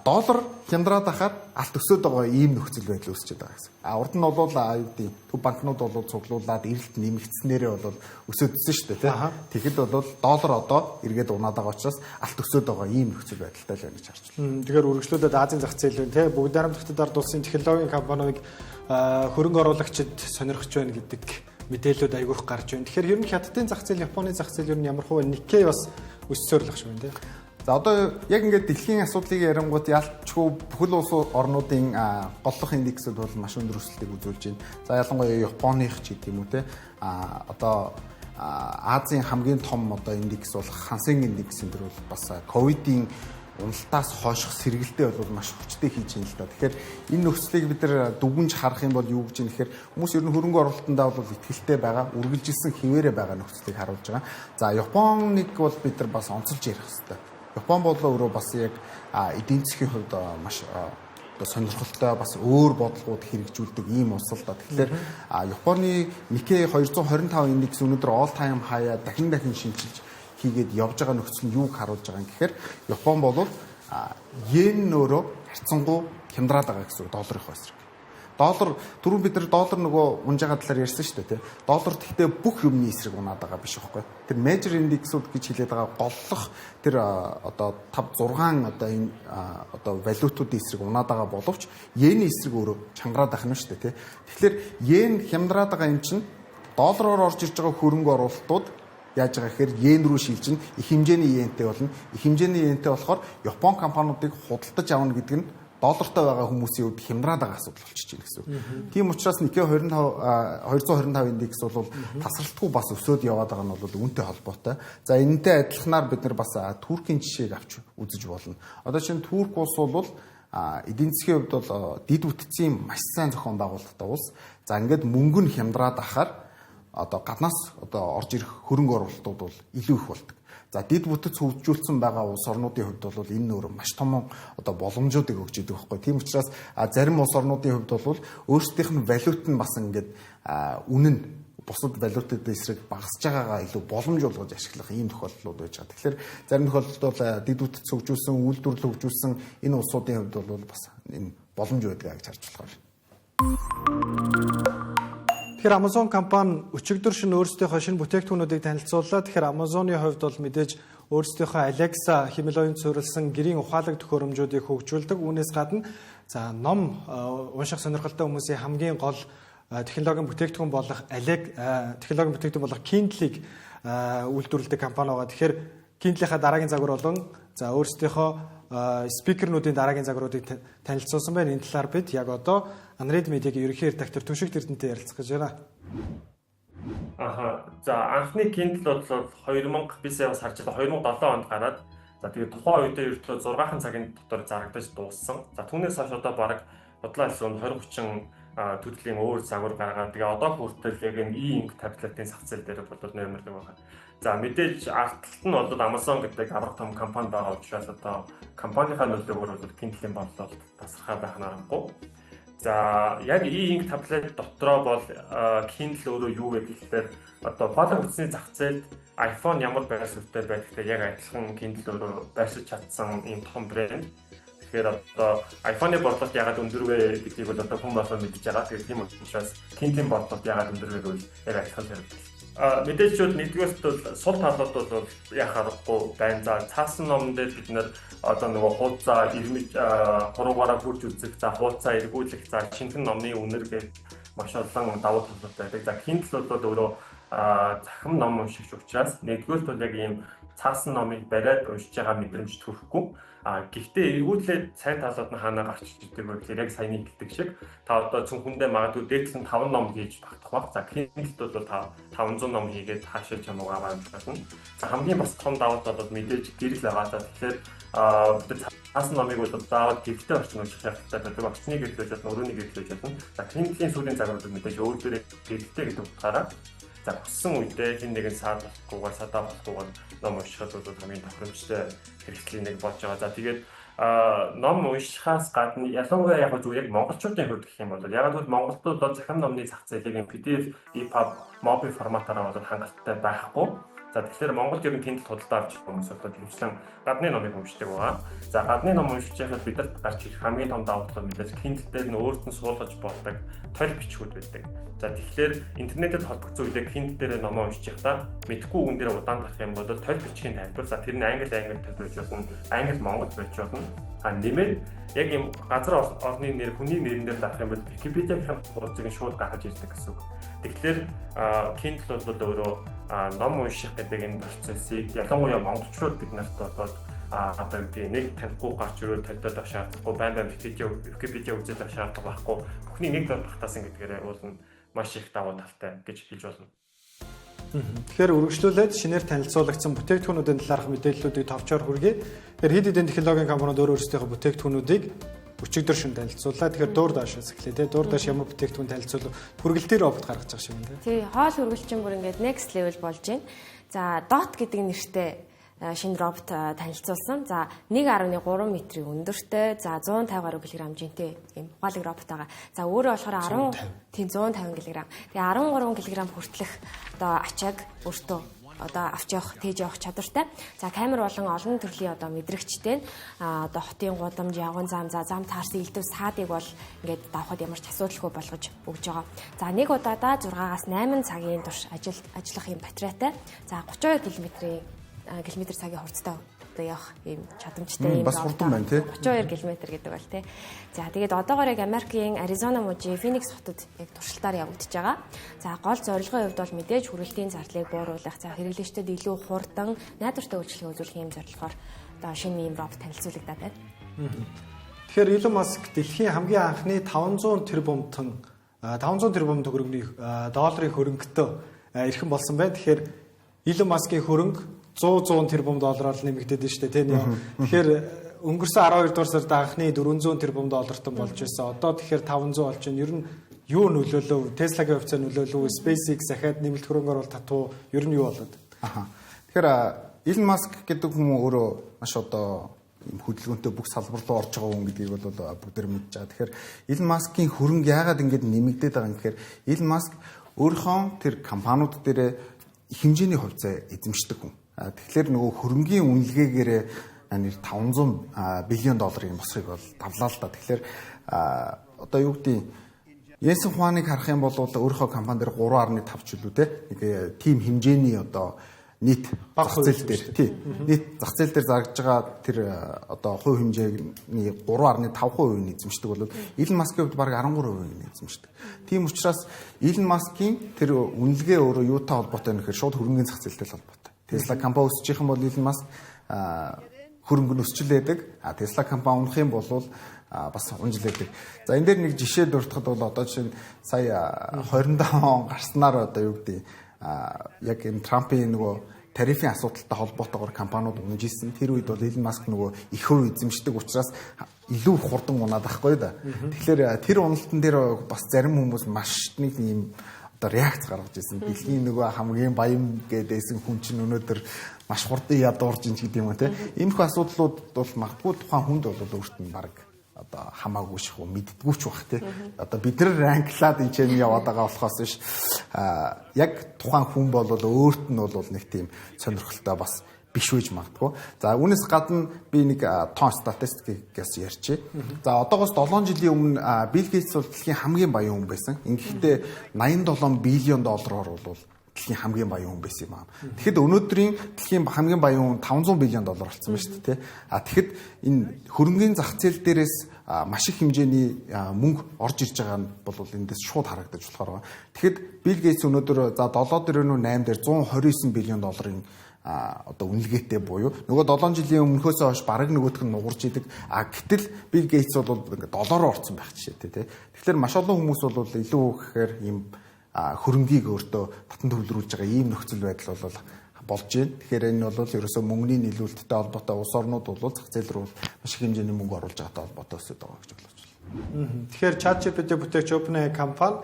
доллар хямдраад ахаар алт өсөд байгаа ийм нөхцөл байдал үүсчихэд байгаа гэсэн. Урд нь бол юу гэдэг төв банкнууд бол цуглуулад эрэлт нэмэгдснээрээ бол өсөдсөн шүү дээ тийм. Тэгэхэд бол доллар одоо эргээд унаад байгаа учраас алт өсөд байгаа ийм нөхцөл байдалтай л байна гэж харж байна.
Тэгэхээр үргэлжлүүлээд Азийн зах зээл байна тийм. Бүгд найрамдагчдад ард улсын технологийн компаниуд хөрөнгө оруулагчид сонирхож байна гэдэг мэдээлэлүүд айгүйх гарч байна. Тэгэхээр ер нь хятадын зах зээл, Японы зах зээл ер нь ямар хувь Nikkei бас өссөөр л ах шүү байна тийм.
За одоо яг ингээд дэлхийн асуудлыг ярингууд ялчгүй бүхэл улс орнуудын голлох индексүүд бол маш өндөр өсөлтийг үзүүлж байна. За ялангуяа Японых ч гэдэг юм уу те одоо Азийн хамгийн том одоо индекс бол Хансен индекс энэ төр бол бас ковидын уналтаас хойших сэргэлтээ бол маш хүчтэй хийж байна л да. Тэгэхээр энэ нөхцөлийг бид нар дүгнж харах юм бол юу гэж юм гэхээр хүмүүс ер нь хөрөнгө оруулалтандаа бол итгэлтэй байгаа, үргэлжилсэн хിവэрэ байгаа нөхцөлийг харуулж байгаа. За Японыг бол бид нар бас онцолж ярих хэрэгтэй. Япон бол өөрөө бас яг эдийн засгийн хувьд маш одоо сонирхолтой бас өөр бодлогууд хэрэгжүүлдэг ийм улс л да. Тэгэхээр Японы Nikkei 225 индекс өнөөдөр all time high дахин шинжилж хийгээд явж байгаа нөхцөл нь юуг харуулж байгаа юм гэхээр Япон бол йен нөрөө харьцангуй хямдраад байгаа гэсэн үг долларын хувьсраг. Доллар түрүүн бид нар доллар нөгөө унж байгаа талаар ярьсан шүү дээ тий. Доллар гэхдээ бүх юмны эсрэг унаад байгаа биш байхгүй. Тэр major индексүүд гэж хэлээд байгаа голлох тэр одоо 5 6 одоо энэ одоо валютуудын эсрэг унаад байгаа боловч йений эсрэг өөрөө чангараад байх нь шүү дээ тий. Тэгэхээр йен хямдраад байгаа юм чинь доллараар орж ирж байгаа хөрөнгө оруулалтууд яаж байгаа гэхээр йен рүү шилжин их хэмжээний йентэй болно. Их хэмжээний йентэй болохоор Япон компаниудыг худалдаж авна гэдэг нь доллартай байгаа хүмүүсийн хувьд хямдраад байгаа асуудал болчихж байна гэсэн үг. Тийм учраас Nikkei 225 индекс бол тасралтгүй бас өсөөд яваад байгаа нь бол үүнтэй холбоотой. За энэтэй адилханаар бид нар бас Туркийн жишээг авч үзэж болно. Одоо чинь Турк улс бол эдийн засгийн хувьд бол дид бүтцийн маш сайн зохион байгуулалттай улс. За ингээд мөнгө нь хямдраад ахаар одоо гаднаас одоо орж ирэх хөрөнгө оруулалтууд бол илүү их болдог. За дид бүтэц хөгжүүлсэн байгаа улс орнуудын хувьд бол энэ өөр маш том одоо боломжуудыг өгч идэг байхгүй. Тийм учраас зарим улс орнуудын хувьд бол өөрсдийнх нь валют нь бас ингээд үнэн бусад валютын эсрэг багасж байгаагаа илүү боломж болгож ашиглах ийм тохиолдлууд байж байгаа. Тэгэхээр зарим тохиолдолд бол дид бүтэц хөгжүүлсэн, үйлдвэрлэл хөгжүүлсэн энэ улсуудын хувьд бол бас энэ боломж байдаг гэж харж болох байна.
Тэгэхээр Amazon компани өчигдөр шин өөрсдийнхөө шинэ бүтээгдэхүүнүүдийг танилцууллаа. Тэгэхээр Amazon-ы хувьд бол мэдээж өөрсдийнхөө Alexa хэмээл оюун суурилсан гэрийн ухаалаг төхөөрөмжүүдийг хөгжүүлдэг. Үүнээс гадна за ном унших сонирхолтой хүмүүсийн хамгийн гол технологийн бүтээгдэхүүн болох технологийн бүтээгдэхүүн болох Kindle-ийг үйлдвэрлэдэг компани байгаа. Тэгэхээр Kindle-ийнхаа дараагийн загвар болон за өөрсдийнхөө спикернүүдийн дараагийн загваруудыг танилцуулсан байна. Энэ талаар бид яг одоо Unread Media-гийн ерөнхий редактор Түшиг Эрдэнэтэй ярилцах гэж байна.
За анхны Kindle бол 2000 би сая бас харж байгаа 2007 онд гараад за тэгээд тухайн үедээ ердөө 6 цагийн дотор зарагдаж дууссан. За түүнээс хойш одоо бараг бодлоо хэлсэн 20-30 төрлийн өөр загвар гаргаад тэгээ одоо хүртэл яг энэ e-ink таблетын зах зээл дээр бол нэмэрдэг байна. За мэдээж ардталт нь бол Amazon гэдэг аврах том компани байгаа учраас одоо компанийнхаа нөлөөгөөр бол Kindle-ийн бодлолт тасархай байх нь аргагүй. За яг e-ink таблет дотроо бол Kindle өөрөө юу вэ гэхээр одоо фото хүчний зах зээлд iPhone ямар байр суурьтай байдагтай яг адилхан Kindle өөрөө байршиж чадсан ийм том брэнд. Тэгэхээр одоо iPhone-ы бодлолт ягаад өндөр вэ гэдгийг бол одоо хүн болоо мэдж байгаа. Тэгэхээр тийм учраас Kindle-ийн бодлолт ягаад өндөр вэ гэвэл яг адилхан хэрэгтэй. Мэдээлжүүд нэгдүгээрт бол сул талууд бол яах аргагүй байна. За цаасан номон дээр бид нэр одоо нөгөө хуудасаа ирмэж хуруугаараа хүрч үзэх, за хуудасаа эргүүлэх, за шинхэн номны үнэр гэж маш олон давуу талууд байдаг. За Kindle бол өөрөө захим ном уншигч учраас нэгдүгээрт бол яг ийм цаасан номыг бариад уншиж байгаа мэдрэмж төрөхгүй. Гэхдээ эргүүлээд сайн талууд нь хаанаа гарч ирдэг вэ гэхээр яг саяны хэлдэг шиг та одоо цүнхэндээ магадгүй дээдлэн 5 ном хийж багтах баг. За Kindle бол 500 ном хийгээд хаашаа чамуугаа гаргаж байна. За хамгийн бас том давуу тал бол мэдээж гэрэл байгаа. За тэгэхээр бид цаасан номыг бол заавал гэрэлтэй орчин унших хэрэгтэй байдаг. Орчныг гэрлэж чадна, өрөөнийг гэрлэж чадна. За Kindle-ийн сүүлийн загварууд мэдээж өөр дээрээ гэрэлтэй гэдэг утгаараа за хүссэн үедээ хэн нэгэн саад болохгүйгээр садаа болохгүйгээр ном уншихад бол хамгийн тохиромжтой хэрэгслийн нэг болж байгаа. За тэгээд ном уншихаас гадна ялангуяа яг зөв яг монголчуудын хувьд гэх юм бол яг л монголчууд бол захим номны зах зээлийг PDF, EPUB, MOBI форматаараа бол хангалттай байхгүй. За тэгэхээр Монголд ер нь Kindle худалдаа авч хүмүүс бол хөвчлэн гадны номыг уншдаг байгаа. За гадны ном уншиж байхад бидэд гарч ирэх хамгийн том давуу тал мэдээж Kindle дээр нь өөрт нь суулгаж болдог толь бичгүүд байдаг. За тэгэхээр интернетэд холбогдсон үедээ Kindle дээр ном уншиж байхдаа мэдхгүй үгэн дээр удаан тарах юм бол толь бичгийн тайлбар. За тэр нь англи тайлбар байж болно, англи монгол байж болно. Нэмээд яг юм газар орны нэр хүний нэрэн дээр дарах юм бол Wikipedia-ийн хуудсыг шууд гаргаж ирдэг гэсэн үг. Тэгэхээр Kindle бол өөрөө ном унших гэдэг энэ процессыг ялангуяа монголчууд бид нарт болоод одоо нэг танихгүй гарч ирээд тавьдаг шаардлагагүй байн Wikipedia үзээд шаардлага байхгүй бүхний нэг дор багтаасан гэдгээрээ бол маш их давуу талтай гэж хэлж болно.
Тэгэхээр үргэлжлүүлээд шинээр танилцуулагдсан бүтээгдэхүүнүүдийн талаарх мэдээллүүдийг товчоор хүргэе. Тэгэхээр хэд хэдэн технологийн компаниуд өөрсдийнхөө бүтээгдэхүүнүүдийг өчигдөр шин танилцууллаа. Тэгэхээр дуур даашаас эхлэе. Дуур дааш ямар бүтээгдэхүүн танилцуул хүргэлтээр робот гаргаж байгаа шиг байна.
Тий, хоол хүргэлчин бүр ингээд next level болж байна. За, DOT гэдэг нэртэй шинэ робот танилцуулсан. За 1.3 метрийн өндөртэй, за 150 гаруй кг-тэй ийм ухаалаг робот байгаа. За өөрөө болохоор 150 кг. Тэгээ 13 кг хүртэлх одоо ачааг өөртөө одоо авч явах, тээж явах чадвартай. За камер болон олон төрлийн одоо мэдрэгчтэй одоо хотын гудамж, явган зам, за зам таарсан элдв саадыг бол ингээд давхад ямар ч асуудалгүй болгож өгж байгаа. За нэг удаадаа 6-8 цагийн турш ажиллах юм батарейтай. За 32 км цагийн хурцтай одоо явах ийм чадамжтай ийм
бас хурдан байна тий.
32 км гэдэг бол тий. За тэгээд одоогоор яг Америкийн Аризона мужийн Феникс хотод яг туршилтаар явагдаж байгаа. За гол зорилгын хувьд бол мэдээж хүргэлтийн зардлыг бууруулах, за хэрэглэгчдэд илүү хурдан найдвартай үйлчлэгээ үзүүлэх ийм зорилгоор одоо шинэ ийм робот танилцуулагдаад байна.
Тэгэхээр Elon Musk дэлхийн хамгийн анхны 500 тэрбум төгрөгийн долларын хөрөнгөтэй эрхэм болсон байна. Тэгэхээр Elon Musk-ийн хөрөнгө 100 тэрбум доллараар нэмэгдээд байна шүү дээ тийм үү. Тэгэхээр өнгөрсөн 12 дугаар сард анхны 400 тэрбум доллартай болж байсан. Одоо тэгэхээр 500 болж байна. Ер нь юу нөлөөлөв? Tesla-гийн хувьцаа нөлөөлөв? SpaceX захиад нэмэлт хөрөнгө оруулалт татуу ер нь юу болоод?
Тэгэхээр Elon Musk гэдэг хүмүүс өөрөө маш одоо хөдөлгөөнтэй бүх салбар руу орж байгаа хүн гэдгийг бол бүгдээр мэдж байгаа. Тэгэхээр Elon Musk-ийн хөрөнгө яагаад ингэж нэмэгдээд байгаа юм гэхээр Elon Musk өөрийнхөө тэр компаниуд дээрээ хэмжээний хувьцаа эзэмшдэг хүн. Тэгэхээр нөгөө хөрөнгийн үнэлгээгээр 500 биллион долларын босхийг бол давлаа л да. Тэгэхээр одоо юу гэдэг Ясэн Хуаныг харах юм бол өөрийнхөө компани дээр 3.5 ч үлээ те нэг тим хэмжээний одоо нийт зах зээл дээр тий нийт зах зээл дээр зарагдж байгаа тэр одоо хувь хэмжээний 3.5% нь эзэмшдэг бол Elon Musk-ийн хувьд бараг 13% нь эзэмшдэг. Тийм учраас Elon Musk-ийн тэр үнэлгээ өөрөө юутай холбоотой вэ гэхээр шууд хөрөнгөний зах зээлтэй холбоотой. Tesla компани өсчих юм бол Elon Musk хөрөнгө нь өсчл байдаг. Tesla компани унах юм бол бас унжилээдэг. За энэ дээр нэг жишээ дуртахад бол одоо жишээ нь сая 25 он гарснаар одоо юу гэдэг яг энэ Трампын нөгөө тарифын асуудалтай холбоотойгоор компаниуд унжижсэн. Тэр үед бол Elon Musk нөгөө их хөв эзэмшдэг учраас илүү хурдан унаад байхгүй да. Тэгэхээр тэр уналтан дээр бас зарим хүмүүс маш нэг юм одоо реакц гаргаж ирсэн. Дэлхийн нөгөө хамгийн баян гэдээсэн хүн чинь өнөөдөр маш хурдан ядуурж ин гэдэг юм те. Иймэрхүү асуудлууд бол магадгүй тухайн хүнд бол өөрт нь баг одоо хамаагүй ших үү мэддэггүй ч бах те. Одоо бид нар ранклаад энэ ч яваад байгаа болохоос биш яг тухайн хүн бол өөрт нь бол нэг тийм сонирхолтой бас биш үеж магадгүй. За үүнээс гадна би нэг тоон статистикээс ярьчих. За одоогоос 7 жилийн өмнө Bill Gates бол дэлхийн хамгийн баян хүн байсан. Ингэхдээ 87 биллион доллараар бол дэлхийн хамгийн баян хүн байсан юм аа. Тэгэхэд өнөөдрийн дэлхийн хамгийн баян хүн 500 биллион доллар болсон байна шүү дээ. Тэгэхэд энэ хөрөнгөний зах зээл дээрээс маш их хэмжээний мөнгө орж ирж байгаа нь бол эндээс шууд харагдаж болохоор байна. Тэгэхэд Bill Gates өнөөдөр за 7 дээр нүү 8 дээр 129 биллион долларын одоо үнэлгээтэй буюу нөгөө 7 жилийн өмнөхөөс хойш бараг нөгөөх нь нугарч идэг. Гэтэл Bill Gates бол ингээд доллараар орсон байх жишээтэй тий. Тэгэхээр маш олон хүмүүс бол илүү гэхээр ийм хөрөнгийг өөртөө татан төвлөрүүлж байгаа ийм нөхцөл байдал бол болж байна. Тэгэхээр энэ бол ерөөсөө мөнгөний нийлүүлэлттэй холбоотой улс орнууд бол зах зээл рүү маш их хэмжээний мөнгө оруулж байгаатай холбоотой өсөж байгаа гэж болж байна.
Тэгэхээр ChatGPT бүтээгч OpenAI компани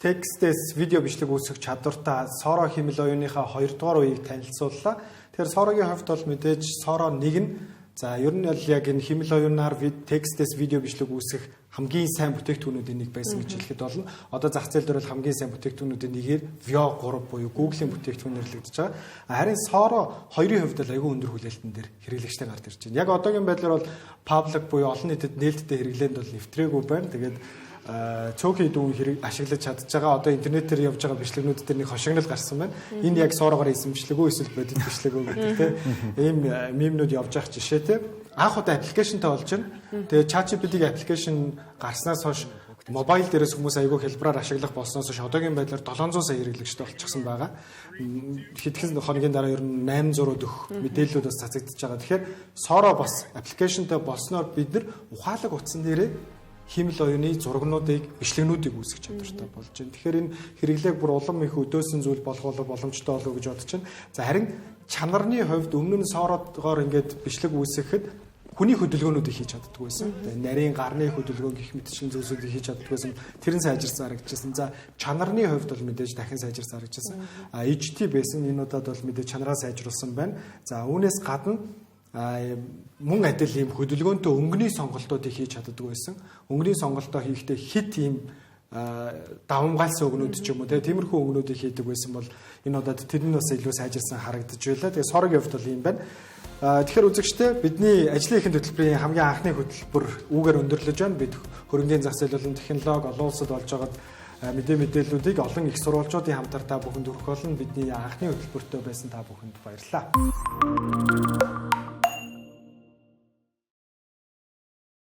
текстээс видео бичлэг үүсгэх чадвартай Sora хэмээл оюуныхаа 2 дугаар үеийг танилцууллаа. Тэгэхээр Sora-гийн хувьд бол мэдээж Sora 1 нь за ер нь бол яг энэ хэмээл оюунаар текстээс видео бичлэг үүсгэх хамгийн сайн бүтээгдэхүүнүүдийн нэг байсан гэж хэлэхэд болно. Одоо зах зээл дээр бол хамгийн сайн бүтээгдэхүүнүүдийн нэгээр Veo 3 буюу Google-ийн бүтээгдэхүүн нэрлэгдэж байгаа. Харин Sora 2-ын хувьд л аюул өндөр хүлээлтэн дээр хэрэглэгчтэй гарч ирж байна. Яг одоогийн байдлаар бол public буюу олон нийтэд нээлттэй хэрэглээнд бол нэвтрээгүй байна. Тэгээд цөөхөн дүүн хэрэг ашиглаж чадж байгаа. Одоо интернетээр явж байгаа бичлэгнүүд дээр нэг хошигнол гарсан байна. Энэ яг Sora-гаар эзэмшлэг үү эсвэл бодит бичлэг үү гэдэг тийм ийм мемнүүд явж байгаа жишээтэй. Анх удаа аппликейшнтай болж байна. Тэгээ ChatGPT-ийн аппликейшн гарснаас хойш мобайл дээрээс хүмүүс аягүй хэлбэрээр ашиглах болсноос хойш одоогийн байдлаар 700 сая хэрэглэгчтэй болчихсон байгаа. Хэдхэн хоногийн дараа ер нь 800 дөх мэдээллүүд бас цацагдчихж байгаа. Тэгэхээр Sora бас аппликейшнтай болсноор бид нар ухаалаг утсан дээрээ химэл оюуны зурагнуудыг, бичлэгнүүдийг үүсгэж чадвартай болж байна. Тэгэхээр энэ хэрэглээг бүр улам их өдөөсөн зүйл болох боломжтой болов гэж бодож байна. За харин чанарны хувьд өмнө нь соорогоор ингээд бичлэг үүсгэхэд хүний хөдөлгөөнүүдийг хийж чаддгүй байсан. Тэгээ нарийн гарны хөдөлгөөн гэх мэт шиг зүйлсүүдийг хийж чаддгүй байсан. Тэр нь сайжирсан харагдчихсан. За чанарны хувьд бол мэдээж дахин сайжирсан харагдчихсан. HT байсан энэ удаад бол мэдээж чанараа сайжруулсан байна. За үүнээс гадна мөн адил ийм хөдөлгөөнтэй өнгөний сонголтуудыг хийж чаддгүй байсан. Өнгөний сонголтоо хийхдээ хит ийм давамгаалсан өгнүүд ч юм уу тиймэрхүү өгнүүдийг хийдэг байсан бол энэ удаад тэр нь бас илүү сайжирсан харагдаж байлаа. Тэгээ сорогийн хувьд бол ийм байна. Тэгэхээр үзэгчдээ бидний ажлын эхэн хөтөлбөрийн хамгийн анхны хөтөлбөр үүгээр өндөрлөж байна. Бид хөрөнгөний зах зээл болон технологи олон улсад болж байгаад мэдээллүүдийг олон их сурвалжуудын хамтаар та бүхэнд хүргэх болно. Бидний анхны хөтөлбөртөө байсан та бүхэнд баярлалаа.